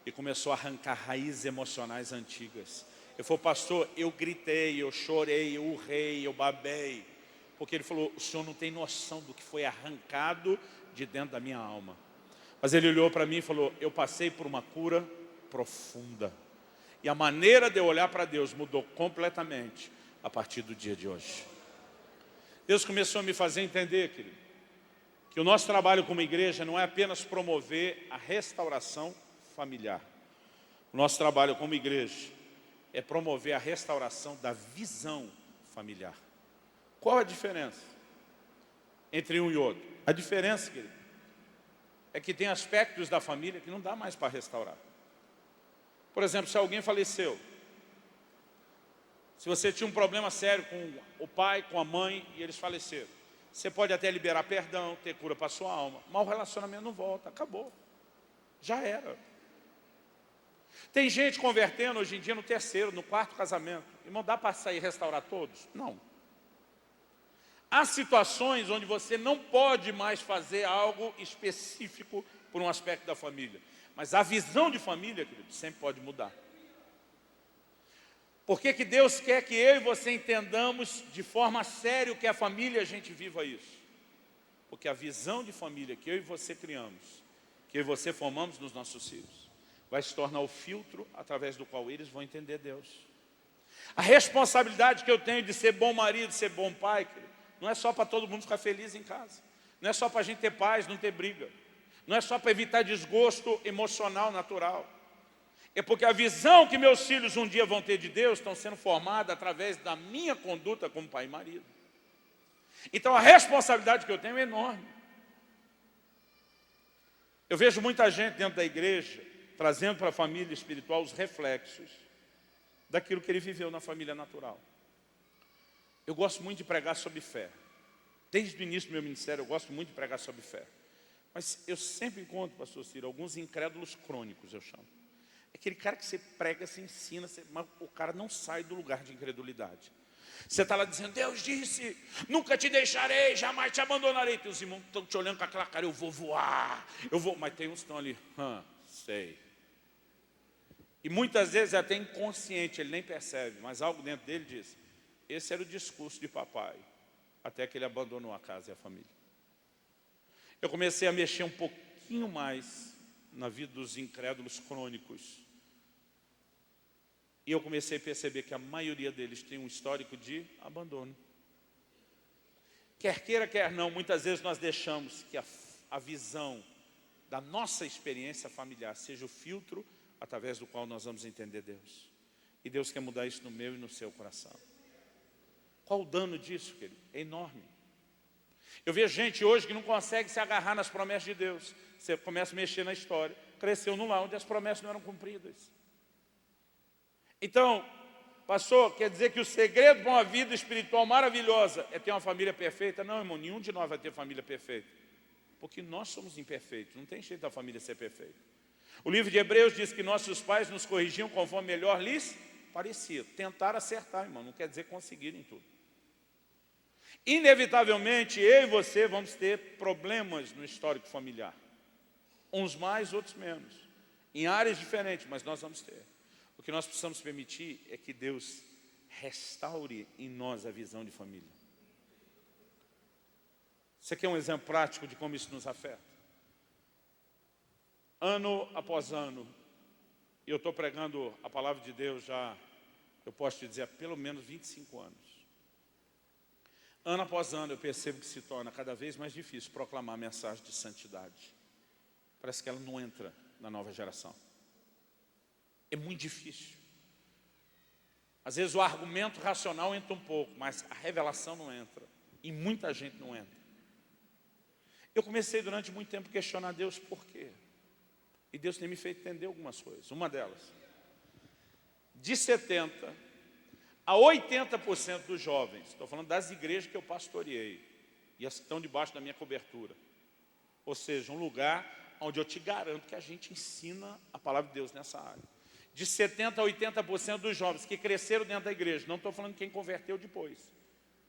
e começou a arrancar raízes emocionais antigas. Eu falei: pastor, eu gritei, eu chorei, eu urrei, eu babei. Porque ele falou: o senhor não tem noção do que foi arrancado de dentro da minha alma. Mas ele olhou para mim e falou: eu passei por uma cura profunda. E a maneira de eu olhar para Deus mudou completamente a partir do dia de hoje. Deus começou a me fazer entender, querido, que o nosso trabalho como igreja não é apenas promover a restauração familiar. O nosso trabalho como igreja é promover a restauração da visão familiar. Qual a diferença entre um e outro? A diferença, querido, é que tem aspectos da família que não dá mais para restaurar. Por exemplo, se alguém faleceu, se você tinha um problema sério com o pai, com a mãe, e eles faleceram, você pode até liberar perdão, ter cura para a sua alma, mas o relacionamento não volta, acabou. Já era. Tem gente convertendo hoje em dia no terceiro, no quarto casamento. Irmão, dá para sair e restaurar todos? Não. Há situações onde você não pode mais fazer algo específico por um aspecto da família. Mas a visão de família, querido, sempre pode mudar. Por que que Deus quer que eu e você entendamos de forma séria o que é a família e a gente viva isso? Porque a visão de família que eu e você criamos, que eu e você formamos nos nossos filhos, vai se tornar o filtro através do qual eles vão entender Deus. A responsabilidade que eu tenho de ser bom marido, de ser bom pai, querido, não é só para todo mundo ficar feliz em casa. Não é só para a gente ter paz, não ter briga. Não é só para evitar desgosto emocional natural. É porque a visão que meus filhos um dia vão ter de Deus estão sendo formada através da minha conduta como pai e marido. Então a responsabilidade que eu tenho é enorme. Eu vejo muita gente dentro da igreja trazendo para a família espiritual os reflexos daquilo que ele viveu na família natural. Eu gosto muito de pregar sobre fé. Desde o início do meu ministério eu gosto muito de pregar sobre fé. Mas eu sempre encontro, pastor Ciro, alguns incrédulos crônicos, eu chamo. É aquele cara que você prega, você ensina, mas o cara não sai do lugar de incredulidade. Você está lá dizendo: Deus disse, nunca te deixarei, jamais te abandonarei. Teus irmãos estão te olhando com aquela cara: eu vou voar, eu vou. Mas tem uns que estão ali: sei. E muitas vezes é até inconsciente, ele nem percebe, mas algo dentro dele diz: esse era o discurso de papai, até que ele abandonou a casa e a família. Eu comecei a mexer um pouquinho mais na vida dos incrédulos crônicos. E eu comecei a perceber que a maioria deles tem um histórico de abandono. Quer queira, quer não, muitas vezes nós deixamos que a visão da nossa experiência familiar seja o filtro através do qual nós vamos entender Deus. E Deus quer mudar isso no meu e no seu coração. Qual o dano disso, querido? É enorme. Eu vejo gente hoje que não consegue se agarrar nas promessas de Deus. Você começa a mexer na história. Cresceu num lar onde as promessas não eram cumpridas. Então, pastor, quer dizer que o segredo para uma vida espiritual maravilhosa é ter uma família perfeita? Não, irmão, nenhum de nós vai ter família perfeita. Porque nós somos imperfeitos, não tem jeito da família ser perfeita. O livro de Hebreus diz que nossos pais nos corrigiam conforme melhor lhes parecia. Tentaram acertar, irmão, não quer dizer conseguirem tudo. Inevitavelmente, eu e você vamos ter problemas no histórico familiar. Uns mais, outros menos. Em áreas diferentes, mas nós vamos ter. O que nós precisamos permitir é que Deus restaure em nós a visão de família. Você quer um exemplo prático de como isso nos afeta? Ano após ano, e eu estou pregando a palavra de Deus já, eu posso te dizer, há pelo menos 25 anos. Ano após ano eu percebo que se torna cada vez mais difícil proclamar a mensagem de santidade. Parece que ela não entra na nova geração. É muito difícil. Às vezes o argumento racional entra um pouco, mas a revelação não entra. E muita gente não entra. Eu comecei durante muito tempo a questionar Deus por quê. E Deus tem me feito entender algumas coisas. Uma delas, de 70% a 80% dos jovens, estou falando das igrejas que eu pastoreei, e as que estão debaixo da minha cobertura. Ou seja, um lugar onde eu te garanto que a gente ensina a palavra de Deus nessa área. De 70% a 80% dos jovens que cresceram dentro da igreja, não estou falando de quem converteu depois.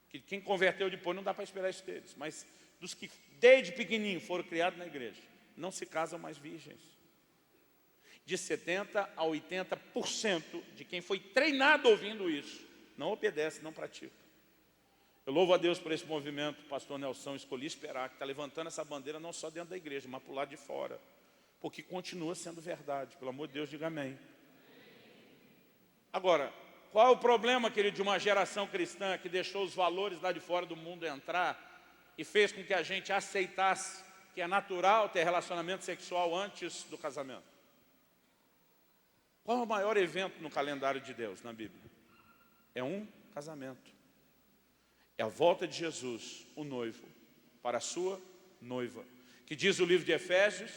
Que quem converteu depois não dá para esperar isso deles, mas dos que desde pequenininho foram criados na igreja, não se casam mais virgens. De 70% a 80% de quem foi treinado ouvindo isso, não obedece, não pratica. Eu louvo a Deus por esse movimento, o pastor Nelson escolhi esperar, que está levantando essa bandeira não só dentro da igreja, mas para o lado de fora. Porque continua sendo verdade, pelo amor de Deus, diga amém. Agora, qual é o problema, querido, de uma geração cristã que deixou os valores lá de fora do mundo entrar e fez com que a gente aceitasse que é natural ter relacionamento sexual antes do casamento? Qual é o maior evento no calendário de Deus, na Bíblia? É um casamento. É a volta de Jesus, o noivo, para a sua noiva. Que diz o livro de Efésios,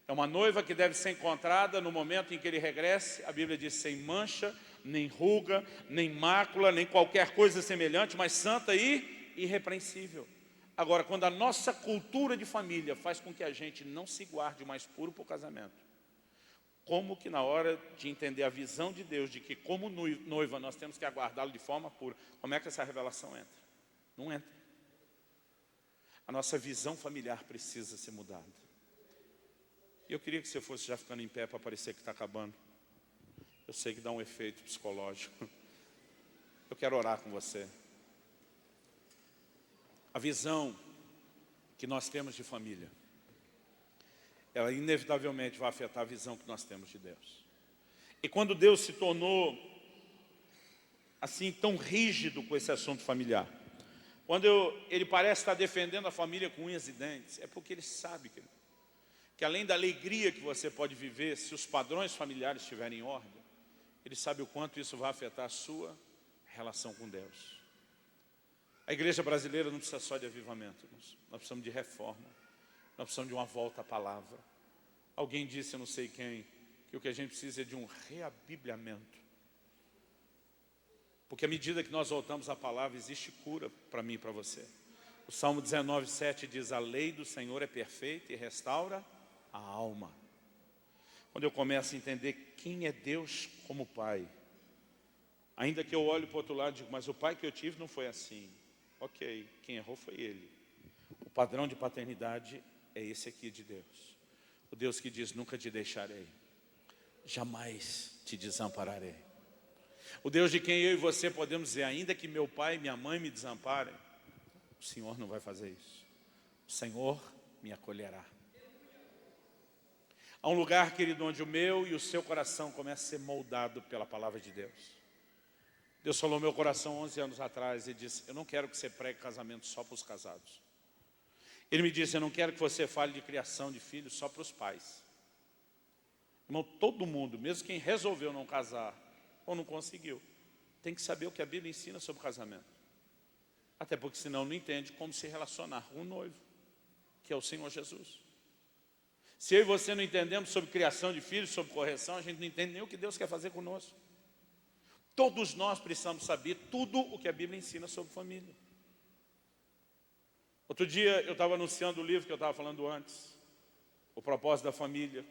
é uma noiva que deve ser encontrada no momento em que ele regresse. A Bíblia diz sem mancha, nem ruga, nem mácula, nem qualquer coisa semelhante, mas santa e irrepreensível. Agora, quando a nossa cultura de família faz com que a gente não se guarde mais puro para o casamento, como que na hora de entender a visão de Deus, de que como noiva nós temos que aguardá-lo de forma pura, como é que essa revelação entra? Não entra. A nossa visão familiar precisa ser mudada. E eu queria que você fosse já ficando em pé para parecer que está acabando. Eu sei que dá um efeito psicológico. Eu quero orar com você. A visão que nós temos de família, ela inevitavelmente vai afetar a visão que nós temos de Deus. E quando Deus se tornou assim tão rígido com esse assunto familiar, quando Ele parece estar defendendo a família com unhas e dentes, é porque Ele sabe que além da alegria que você pode viver, se os padrões familiares estiverem em ordem, Ele sabe o quanto isso vai afetar a sua relação com Deus. A igreja brasileira não precisa só de avivamento, nós precisamos de reforma. Nós precisamos de uma volta à palavra. Alguém disse, eu não sei quem, que o que a gente precisa é de um reabibliamento. Porque à medida que nós voltamos à palavra, existe cura para mim e para você. O Salmo 19:7 diz, a lei do Senhor é perfeita e restaura a alma. Quando eu começo a entender quem é Deus como Pai, ainda que eu olhe para o outro lado e digo, mas o pai que eu tive não foi assim. Ok, quem errou foi ele. O padrão de paternidade é esse aqui de Deus. O Deus que diz, nunca te deixarei, jamais te desampararei. O Deus de quem eu e você podemos dizer, ainda que meu pai e minha mãe me desamparem, o Senhor não vai fazer isso. O Senhor me acolherá. Há um lugar, querido, onde o meu e o seu coração começa a ser moldado pela palavra de Deus. Deus falou no meu coração 11 anos atrás e disse, eu não quero que você pregue casamento só para os casados. Ele me disse, eu não quero que você fale de criação de filhos só para os pais. Irmão, todo mundo, mesmo quem resolveu não casar ou não conseguiu, tem que saber o que a Bíblia ensina sobre o casamento. Até porque senão não entende como se relacionar com o noivo, que é o Senhor Jesus. Se eu e você não entendemos sobre criação de filhos, sobre correção, a gente não entende nem o que Deus quer fazer conosco. Todos nós precisamos saber tudo o que a Bíblia ensina sobre família. Outro dia eu estava anunciando o livro que eu estava falando antes, O Propósito da Família,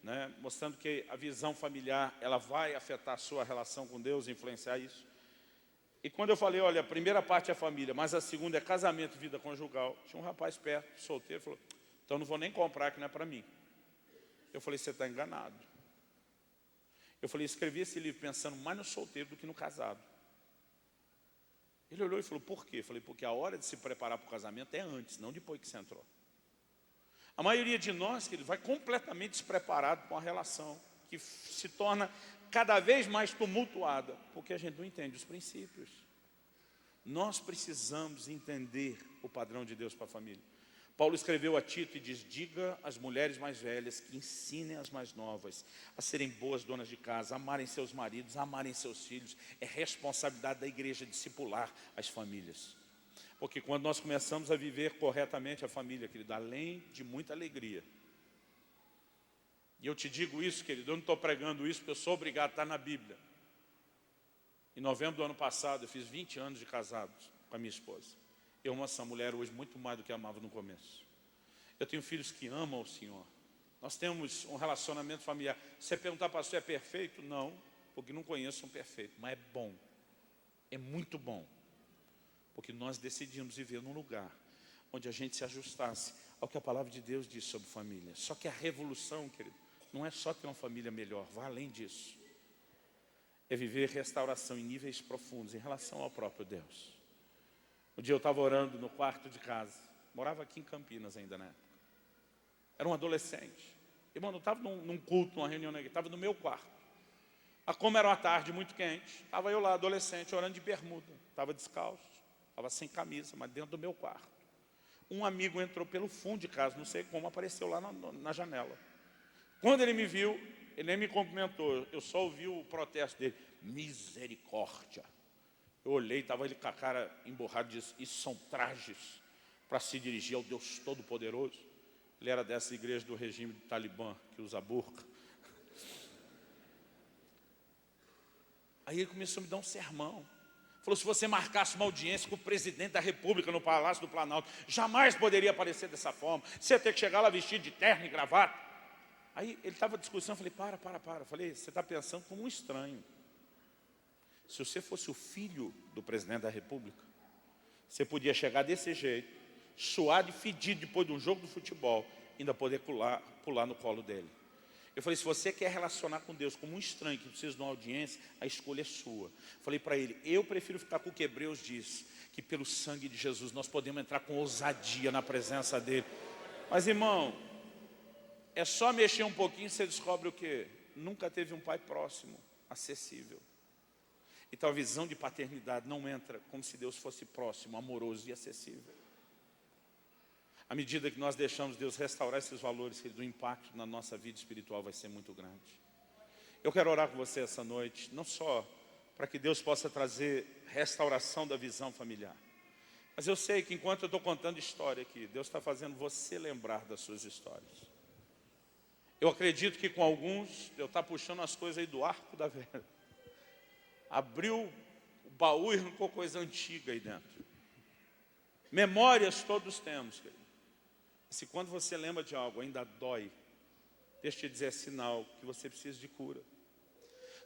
né? Mostrando que a visão familiar ela vai afetar a sua relação com Deus, influenciar isso. E quando eu falei, olha, a primeira parte é família, mas a segunda é casamento e vida conjugal, tinha um rapaz perto, solteiro, falou, então não vou nem comprar, que não é para mim. Eu falei, você está enganado. Eu falei, escrevi esse livro pensando mais no solteiro do que no casado. Ele olhou e falou, por quê? Eu falei, porque a hora de se preparar para o casamento é antes, não depois que você entrou. A maioria de nós, querido, vai completamente despreparado com a relação, que se torna cada vez mais tumultuada, porque a gente não entende os princípios. Nós precisamos entender o padrão de Deus para a família. Paulo escreveu a Tito e diz, diga às mulheres mais velhas que ensinem as mais novas a serem boas donas de casa, amarem seus maridos, amarem seus filhos. É responsabilidade da igreja discipular as famílias. Porque quando nós começamos a viver corretamente a família, querido, além de muita alegria. E eu te digo isso, querido, eu não estou pregando isso porque eu sou obrigado a estar na Bíblia. Em novembro do ano passado, eu fiz 20 anos de casados com a minha esposa. Eu amo essa mulher hoje muito mais do que amava no começo. Eu tenho filhos que amam o Senhor. Nós temos um relacionamento familiar. Se você perguntar, pastor, é perfeito? Não, porque não conheço um perfeito, mas é bom. É muito bom. Porque nós decidimos viver num lugar onde a gente se ajustasse ao que a palavra de Deus diz sobre família. Só que a revolução, querido, não é só ter uma família melhor, vai além disso. É viver restauração em níveis profundos em relação ao próprio Deus. Um dia eu estava orando no quarto de casa. Morava aqui em Campinas ainda na época. Era um adolescente. Irmão, não estava num culto, numa reunião, estava no meu quarto. Como era uma tarde muito quente, estava eu lá, adolescente, orando de bermuda. Estava descalço, estava sem camisa, mas dentro do meu quarto. Um amigo entrou pelo fundo de casa, não sei como, apareceu lá na janela. Quando ele me viu, ele nem me cumprimentou. Eu só ouvi o protesto dele. Misericórdia. Eu olhei, estava ele com a cara emborrada e disse, isso são trajes para se dirigir ao Deus Todo-Poderoso. Ele era dessa igreja do regime do Talibã, que usa burca. Aí ele começou a me dar um sermão. Falou, se você marcasse uma audiência com o presidente da República no Palácio do Planalto, jamais poderia aparecer dessa forma. Você ia ter que chegar lá vestido de terno e gravata. Aí ele estava discussão, eu falei, para. Falei, você está pensando como um estranho. Se você fosse o filho do presidente da República, você podia chegar desse jeito, suado e fedido depois de um jogo de futebol, ainda poder pular no colo dele. Eu falei, se você quer relacionar com Deus como um estranho que precisa de uma audiência, a escolha é sua. Falei para ele, eu prefiro ficar com o que Hebreus diz, que pelo sangue de Jesus nós podemos entrar com ousadia na presença dele. Mas irmão, é só mexer um pouquinho e você descobre o quê? Nunca teve um pai próximo, acessível. Então a visão de paternidade não entra como se Deus fosse próximo, amoroso e acessível. À medida que nós deixamos Deus restaurar esses valores, o impacto na nossa vida espiritual vai ser muito grande. Eu quero orar com você essa noite, não só para que Deus possa trazer restauração da visão familiar, mas eu sei que enquanto eu estou contando história aqui, Deus está fazendo você lembrar das suas histórias. Eu acredito que com alguns, Deus está puxando as coisas aí do arco da velha. Abriu o baú e arrancou coisa antiga aí dentro. Memórias todos temos, querido. E se quando você lembra de algo ainda dói, deixa eu te dizer, é sinal que você precisa de cura.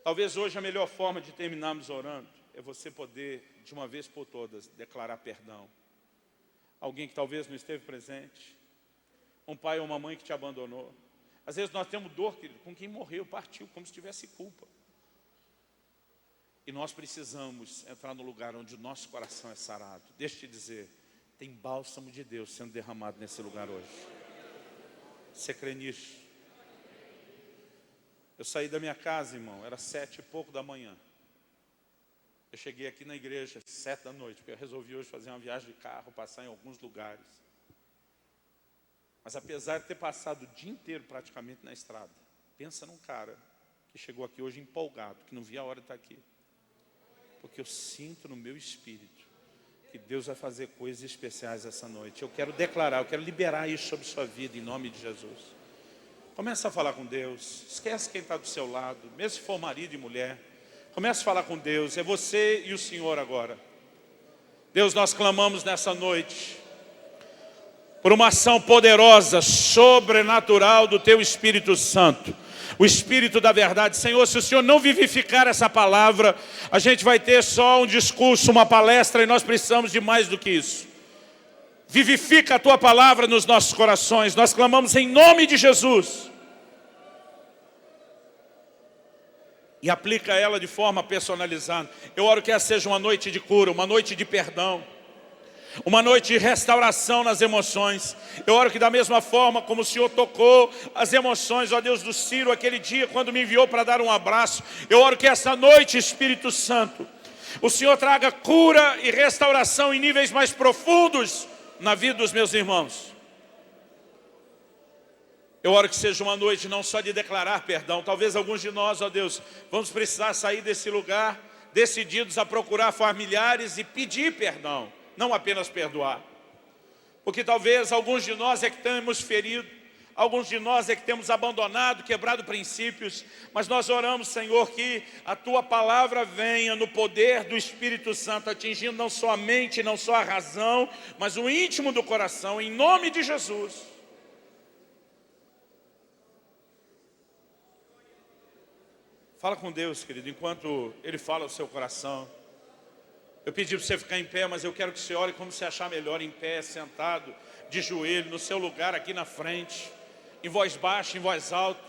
Talvez hoje a melhor forma de terminarmos orando é você poder, de uma vez por todas, declarar perdão. Alguém que talvez não esteve presente, um pai ou uma mãe que te abandonou. Às vezes nós temos dor, querido, com quem morreu, partiu, como se tivesse culpa. E nós precisamos entrar no lugar onde o nosso coração é sarado. Deixa eu te dizer, tem bálsamo de Deus sendo derramado nesse lugar hoje. Você crê nisso? Eu saí da minha casa, irmão, era 7 e pouco da manhã. Eu cheguei aqui na igreja 7 da noite, porque eu resolvi hoje fazer uma viagem de carro, passar em alguns lugares. Mas apesar de ter passado o dia inteiro praticamente na estrada, Pensa num cara que chegou aqui hoje empolgado, que não via a hora de estar aqui. Porque eu sinto no meu espírito que Deus vai fazer coisas especiais essa noite. Eu quero declarar, eu quero liberar isso sobre sua vida, em nome de Jesus. Começa a falar com Deus. Esquece quem está do seu lado, mesmo se for marido e mulher. Começa a falar com Deus. É você e o Senhor agora. Deus, nós clamamos nessa noite por uma ação poderosa, sobrenatural do Teu Espírito Santo. O Espírito da verdade. Senhor, se o Senhor não vivificar essa palavra, a gente vai ter só um discurso, uma palestra, e nós precisamos de mais do que isso. Vivifica a Tua palavra nos nossos corações. Nós clamamos em nome de Jesus. E aplica ela de forma personalizada. Eu oro que essa seja uma noite de cura, uma noite de perdão, uma noite de restauração nas emoções. Eu oro que da mesma forma como o Senhor tocou as emoções, ó Deus, do Ciro, aquele dia quando me enviou para dar um abraço, eu oro que essa noite, Espírito Santo, o Senhor traga cura e restauração em níveis mais profundos na vida dos meus irmãos. Eu oro que seja uma noite não só de declarar perdão. Talvez alguns de nós, ó Deus, vamos precisar sair desse lugar decididos a procurar familiares e pedir perdão, não apenas perdoar. Porque talvez alguns de nós é que temos ferido, alguns de nós é que temos abandonado, quebrado princípios, mas nós oramos, Senhor, que a Tua palavra venha no poder do Espírito Santo, atingindo não só a mente, não só a razão, mas o íntimo do coração, em nome de Jesus. Fala com Deus, querido, enquanto Ele fala ao seu coração. Eu pedi para você ficar em pé, mas eu quero que você ore como você achar melhor, em pé, sentado, de joelho, no seu lugar aqui na frente, em voz baixa, em voz alta,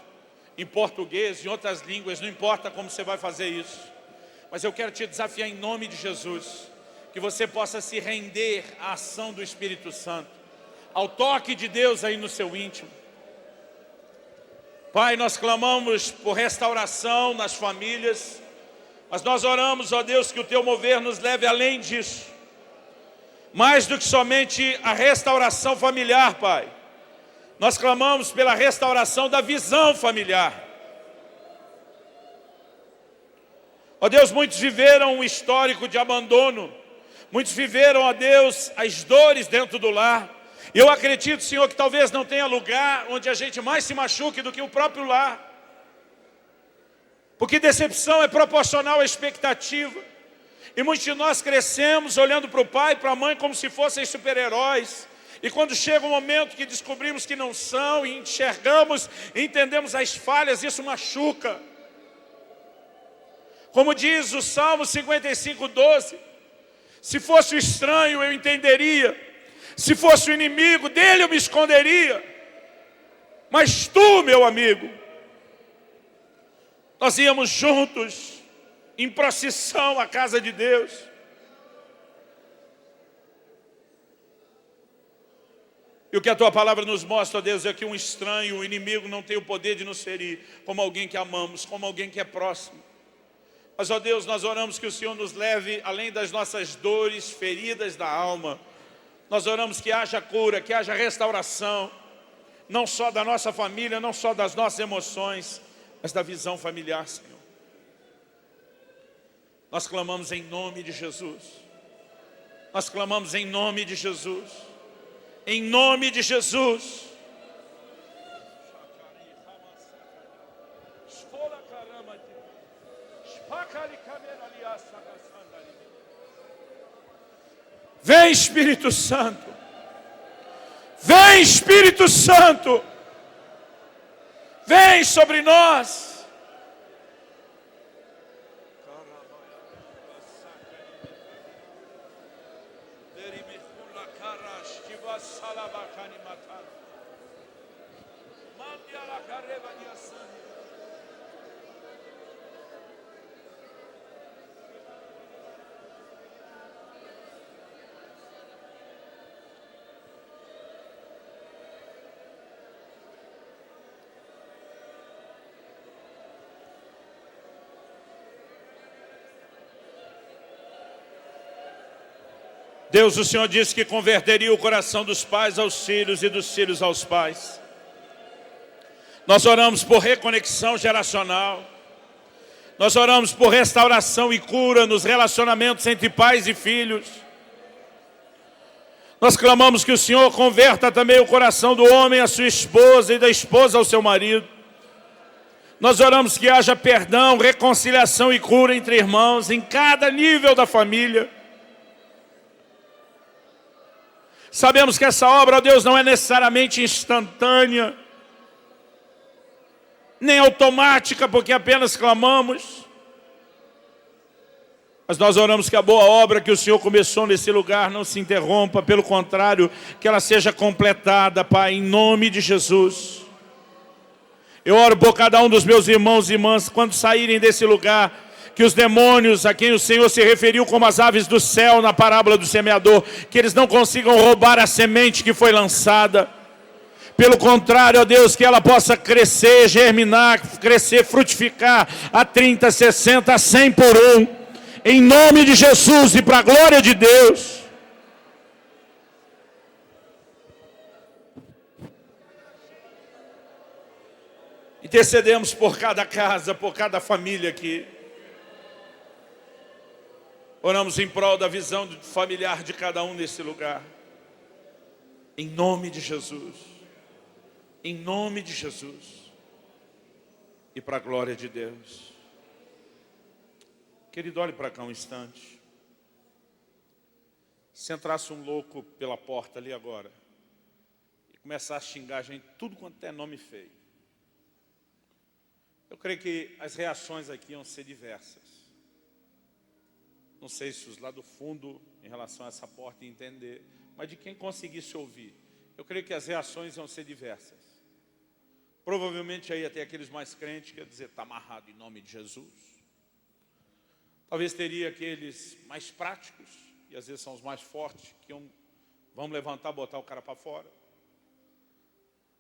em português, em outras línguas, não importa como você vai fazer isso. Mas eu quero te desafiar em nome de Jesus, que você possa se render à ação do Espírito Santo, ao toque de Deus aí no seu íntimo. Pai, nós clamamos por restauração nas famílias, mas nós oramos, ó Deus, que o Teu mover nos leve além disso. Mais do que somente a restauração familiar, Pai. Nós clamamos pela restauração da visão familiar. Ó Deus, muitos viveram um histórico de abandono. Muitos viveram, ó Deus, as dores dentro do lar. E eu acredito, Senhor, que talvez não tenha lugar onde a gente mais se machuque do que o próprio lar. Porque decepção é proporcional à expectativa. E muitos de nós crescemos olhando para o pai e para a mãe como se fossem super-heróis. E quando chega um momento que descobrimos que não são, e enxergamos, e entendemos as falhas, isso machuca. Como diz o Salmo 55:12, se fosse o estranho eu entenderia, se fosse o inimigo dele eu me esconderia, mas tu, meu amigo, nós íamos juntos em procissão à casa de Deus. E o que a Tua palavra nos mostra, Deus, é que um estranho, um inimigo não tem o poder de nos ferir como alguém que amamos, como alguém que é próximo. Mas, ó Deus, nós oramos que o Senhor nos leve além das nossas dores, feridas da alma. Nós oramos que haja cura, que haja restauração, não só da nossa família, não só das nossas emoções, mas da visão familiar, Senhor. Nós clamamos em nome de Jesus. Nós clamamos em nome de Jesus. Em nome de Jesus. Vem, Espírito Santo. Vem, Espírito Santo. Vem sobre nós. Deus, o Senhor disse que converteria o coração dos pais aos filhos e dos filhos aos pais. Nós oramos por reconexão geracional. Nós oramos por restauração e cura nos relacionamentos entre pais e filhos. Nós clamamos que o Senhor converta também o coração do homem à sua esposa e da esposa ao seu marido. Nós oramos que haja perdão, reconciliação e cura entre irmãos em cada nível da família. Sabemos que essa obra, ó Deus, não é necessariamente instantânea, nem automática, porque apenas clamamos. Mas nós oramos que a boa obra que o Senhor começou nesse lugar não se interrompa, pelo contrário, que ela seja completada, Pai, em nome de Jesus. Eu oro por cada um dos meus irmãos e irmãs, quando saírem desse lugar, que os demônios a quem o Senhor se referiu como as aves do céu na parábola do semeador, que eles não consigam roubar a semente que foi lançada. Pelo contrário, ó Deus, que ela possa crescer, germinar, crescer, frutificar a 30, 60, a 100 por um. Em nome de Jesus e para a glória de Deus. Intercedemos por cada casa, por cada família aqui. Oramos em prol da visão familiar de cada um nesse lugar. Em nome de Jesus. Em nome de Jesus. E para a glória de Deus. Querido, olhe para cá um instante. Se entrasse um louco pela porta ali agora e começasse a xingar a gente, tudo quanto é nome feio, eu creio que as reações aqui iam ser diversas. Não sei se os lá do fundo, em relação a essa porta, iam entender, mas de quem conseguisse ouvir, eu creio que as reações iam ser diversas. Provavelmente aí até aqueles mais crentes que iam dizer, está amarrado em nome de Jesus. Talvez teria aqueles mais práticos, e às vezes são os mais fortes, que iam, vamos levantar, botar o cara para fora.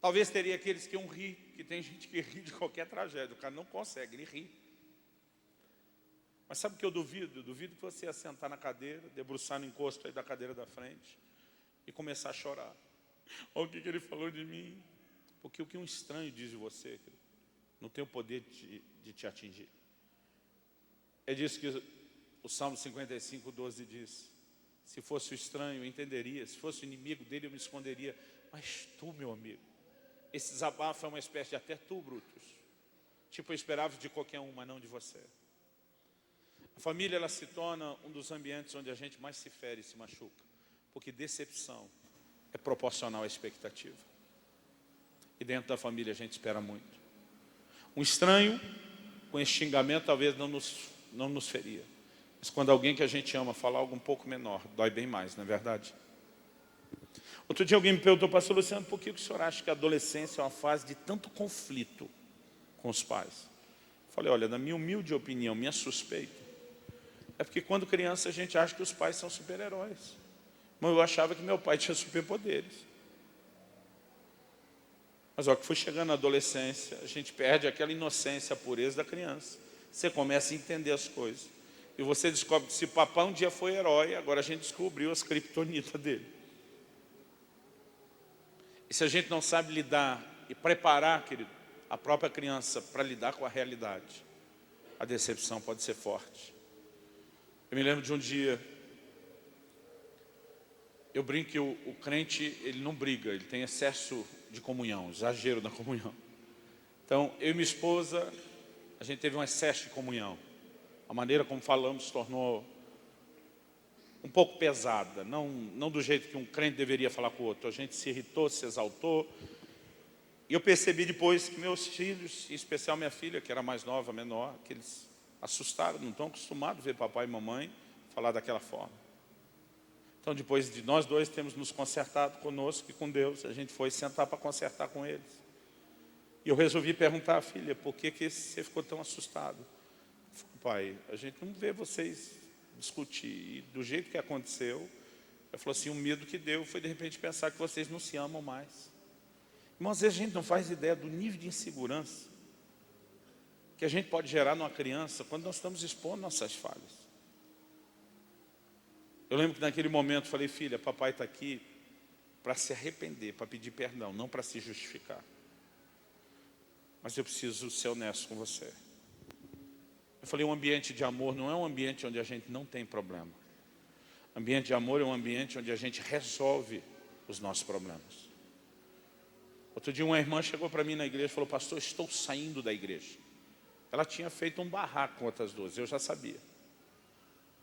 Talvez teria aqueles que iam rir, que tem gente que ri de qualquer tragédia, o cara não consegue, ele ri. Mas sabe o que eu duvido? Eu duvido que você ia sentar na cadeira, debruçar no encosto aí da cadeira da frente e começar a chorar. Olha o que ele falou de mim. Porque o que um estranho diz de você, não tem o poder de te atingir. É disso que o Salmo 55, 12 diz. Se fosse o estranho, eu entenderia. Se fosse o inimigo dele, eu me esconderia. Mas tu, meu amigo, esse desabafo é uma espécie de até tu, Brutus. Tipo, eu esperava de qualquer um, mas não de você. A família, ela se torna um dos ambientes onde a gente mais se fere e se machuca. Porque decepção é proporcional à expectativa. E dentro da família a gente espera muito. Um estranho, com esse xingamento, talvez não nos feria. Mas quando alguém que a gente ama fala algo um pouco menor, dói bem mais, não é verdade? Outro dia alguém me perguntou, pastor Luciano, por que o senhor acha que a adolescência é uma fase de tanto conflito com os pais? Eu falei, olha, na minha humilde opinião, minha suspeita, é porque quando criança a gente acha que os pais são super-heróis. Mas eu achava que meu pai tinha superpoderes. Mas que foi chegando na adolescência, a gente perde aquela inocência, a pureza da criança. Você começa a entender as coisas. E você descobre que se papai um dia foi herói, agora a gente descobriu as criptonitas dele. E se a gente não sabe lidar e preparar, querido, a própria criança para lidar com a realidade, a decepção pode ser forte. Eu me lembro de um dia, eu brinco que o crente, ele não briga, ele tem excesso de comunhão, exagero na comunhão. Então, eu e minha esposa, a gente teve um excesso de comunhão. A maneira como falamos se tornou um pouco pesada, não do jeito que um crente deveria falar com o outro. A gente se irritou, se exaltou. E eu percebi depois que meus filhos, em especial minha filha, que era mais nova, menor, que eles assustaram, não estão acostumados a ver papai e mamãe falar daquela forma. Então, depois de nós dois termos nos consertado conosco e com Deus, a gente foi sentar para consertar com eles. E eu resolvi perguntar à filha, por que você ficou tão assustado? Eu falei, pai, a gente não vê vocês discutir. E do jeito que aconteceu, eu falei assim, o medo que deu foi de repente pensar que vocês não se amam mais. Irmão, às vezes a gente não faz ideia do nível de insegurança que a gente pode gerar numa criança quando nós estamos expondo nossas falhas. Eu lembro que naquele momento eu falei, filha, papai está aqui para se arrepender, para pedir perdão, não para se justificar. mas eu preciso ser honesto com você. Eu falei, um ambiente de amor não é um ambiente onde a gente não tem problema. Ambiente de amor é um ambiente onde a gente resolve os nossos problemas. Outro dia uma irmã chegou para mim na igreja e falou, pastor, estou saindo da igreja. Ela tinha feito um barraco com outras duas, eu já sabia.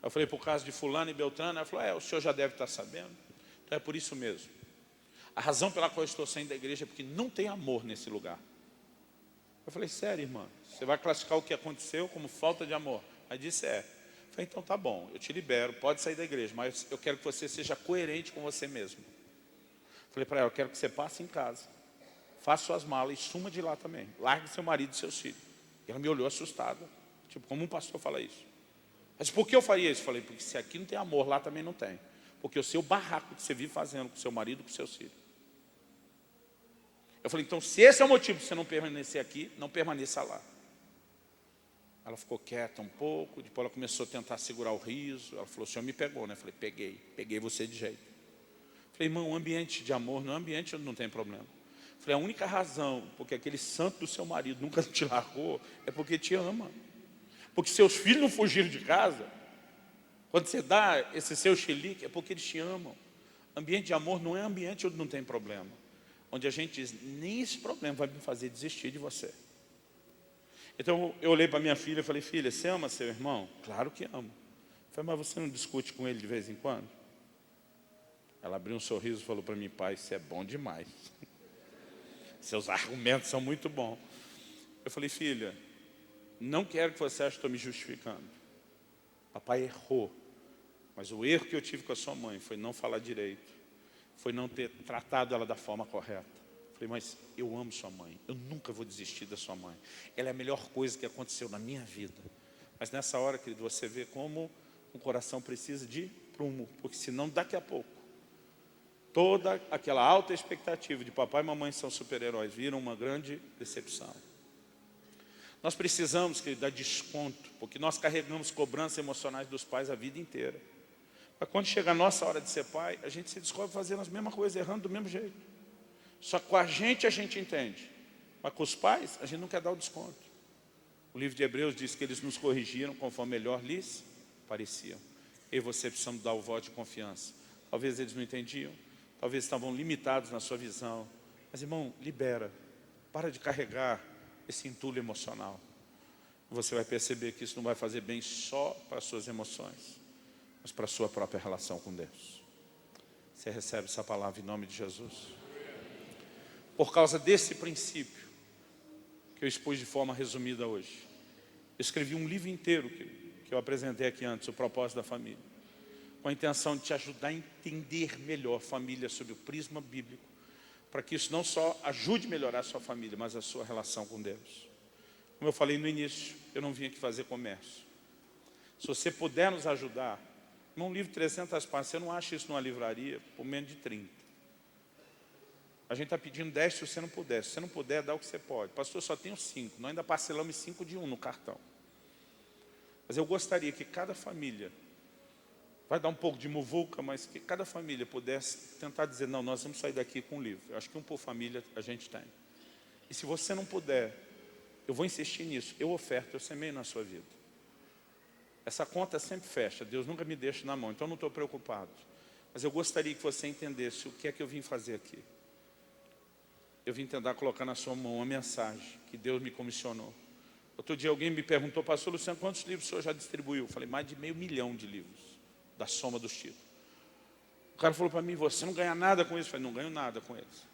Eu falei, por causa de fulano e beltrano, ela falou, o senhor já deve estar sabendo. Então é por isso mesmo. A razão pela qual eu estou saindo da igreja é porque não tem amor nesse lugar. Eu falei, sério, irmã, você vai classificar o que aconteceu como falta de amor? Aí disse, Eu falei, então tá bom, eu te libero, pode sair da igreja, mas eu quero que você seja coerente com você mesmo. Eu falei para ela, eu quero que você passe em casa, faça suas malas e suma de lá também. Largue seu marido e seus filhos. E ela me olhou assustada, tipo, como um pastor fala isso? Mas por que eu faria isso? Eu falei, porque se aqui não tem amor, lá também não tem. Porque o seu barraco que você vive fazendo com seu marido e com seus filhos. Eu falei, então se esse é o motivo de você não permanecer aqui, não permaneça lá. Ela ficou quieta um pouco, depois ela começou a tentar segurar o riso. Ela falou, o senhor me pegou, né? Eu falei, peguei você de jeito. Eu falei, irmão, um ambiente de amor não é um ambiente onde não tem problema. Eu falei, a única razão porque aquele santo do seu marido nunca te largou é porque te ama. Porque seus filhos não fugiram de casa. Quando você dá esse seu chilique, é porque eles te amam. Ambiente de amor não é ambiente onde não tem problema. Onde a gente diz, nem esse problema vai me fazer desistir de você. Então eu olhei para minha filha e falei, filha, você ama seu irmão? Claro que amo. Eu falei, mas você não discute com ele de vez em quando? Ela abriu um sorriso e falou para mim, pai, isso é bom demais. Seus argumentos são muito bons. Eu falei, filha, não quero que você ache que estou me justificando. Papai errou. Mas o erro que eu tive com a sua mãe foi não falar direito. Foi não ter tratado ela da forma correta. Falei, mas eu amo sua mãe. Eu nunca vou desistir da sua mãe. Ela é a melhor coisa que aconteceu na minha vida. Mas nessa hora, querido, você vê como um coração precisa de prumo. Porque senão, daqui a pouco, toda aquela alta expectativa de papai e mamãe são super-heróis vira uma grande decepção. Nós precisamos, querido, dar desconto. Porque nós carregamos cobranças emocionais dos pais a vida inteira. Mas quando chega a nossa hora de ser pai, a gente se descobre fazendo as mesmas coisas, errando do mesmo jeito. Só que com a gente entende. Mas com os pais, a gente não quer dar o desconto. O livro de Hebreus diz que eles nos corrigiram conforme melhor lhes pareciam. Eu e você precisamos dar o voto de confiança. Talvez eles não entendiam, talvez estavam limitados na sua visão. Mas, irmão, libera. Para de carregar esse entulho emocional. Você vai perceber que isso não vai fazer bem só para as suas emoções, mas para a sua própria relação com Deus. Você recebe essa palavra em nome de Jesus? Por causa desse princípio, que eu expus de forma resumida hoje, eu escrevi um livro inteiro que eu apresentei aqui antes, o propósito da família, com a intenção de te ajudar a entender melhor a família sob o prisma bíblico, para que isso não só ajude a melhorar a sua família, mas a sua relação com Deus. Como eu falei no início, eu não vim aqui fazer comércio. Se você puder nos ajudar, um livro de 300 páginas, você não acha isso numa livraria por menos de 30. A gente está pedindo 10 se você não puder. Se você não puder, dá o que você pode. Pastor, só tenho 5. Nós ainda parcelamos 5 de 1 no cartão. Mas eu gostaria que cada família, vai dar um pouco de muvuca, mas que cada família pudesse tentar dizer, não, nós vamos sair daqui com um livro. Eu acho que um por família a gente tem. E se você não puder, eu vou insistir nisso. Eu oferto, eu semeio na sua vida. Essa conta sempre fecha, Deus nunca me deixa na mão, então eu não estou preocupado. Mas eu gostaria que você entendesse o que é que eu vim fazer aqui. Eu vim tentar colocar na sua mão uma mensagem que Deus me comissionou. Outro dia alguém me perguntou, pastor Luciano, quantos livros o senhor já distribuiu? Eu falei, mais de 500 mil de livros, da soma dos títulos. O cara falou para mim, você não ganha nada com isso? Eu falei, não ganho nada com eles.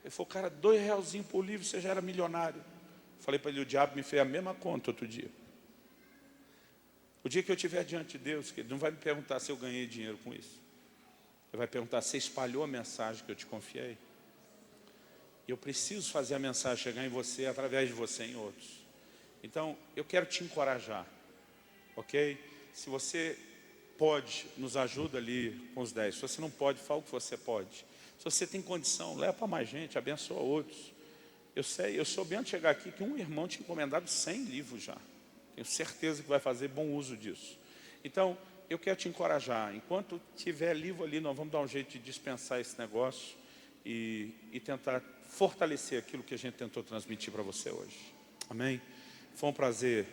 Ele falou, cara, R$2 por livro, você já era milionário. Eu falei para ele, o diabo me fez a mesma conta outro dia. O dia que eu estiver diante de Deus, ele não vai me perguntar se eu ganhei dinheiro com isso. Ele vai perguntar se você espalhou a mensagem que eu te confiei. E eu preciso fazer a mensagem chegar em você, através de você em outros. Então, eu quero te encorajar, ok? Se você pode, nos ajuda ali com os 10. Se você não pode, fala o que você pode. Se você tem condição, leva para mais gente, abençoa outros. Eu soube antes de chegar aqui que um irmão tinha encomendado 100 livros já. Tenho certeza que vai fazer bom uso disso. Então, eu quero te encorajar. Enquanto tiver livro ali, nós vamos dar um jeito de dispensar esse negócio e tentar fortalecer aquilo que a gente tentou transmitir para você hoje. Amém? Foi um prazer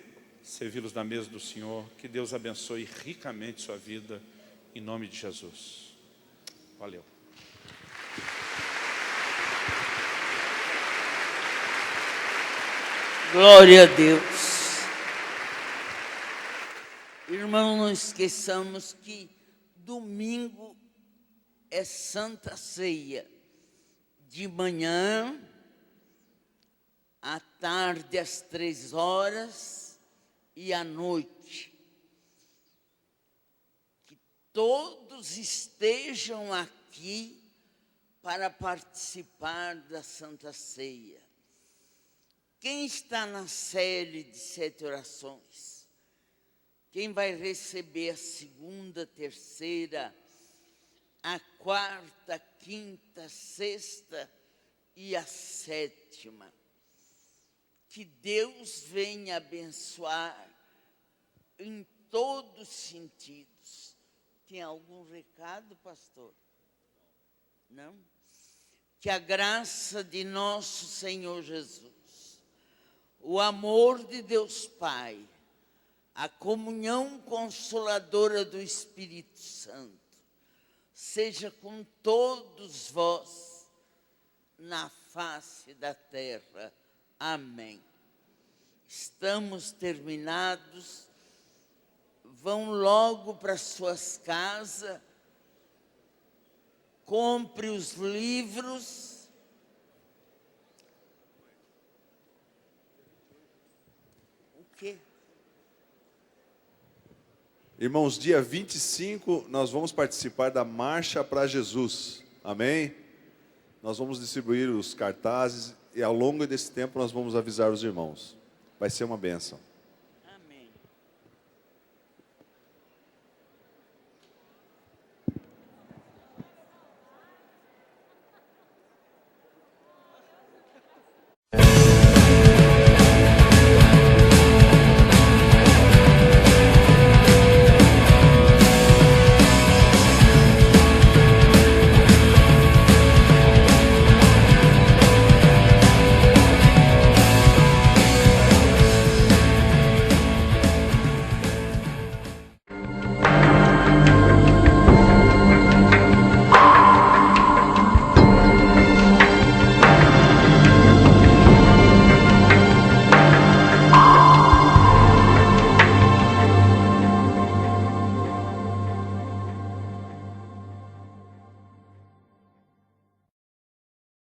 servi-los na mesa do Senhor. Que Deus abençoe ricamente sua vida, em nome de Jesus. Valeu. Glória a Deus. Irmão, não esqueçamos que domingo é Santa Ceia. De manhã, à tarde às 3h e à noite. Que todos estejam aqui para participar da Santa Ceia. Quem está na série de 7 orações? Quem vai receber a segunda, terceira, a quarta, quinta, sexta e a sétima? Que Deus venha abençoar em todos os sentidos. Tem algum recado, pastor? Não? Que a graça de nosso Senhor Jesus, o amor de Deus Pai, a comunhão consoladora do Espírito Santo, seja com todos vós na face da terra. Amém. Estamos terminados. Vão logo para suas casas. Compre os livros. O quê? Irmãos, dia 25 nós vamos participar da Marcha para Jesus. Amém? Nós vamos distribuir os cartazes e ao longo desse tempo nós vamos avisar os irmãos. Vai ser uma bênção.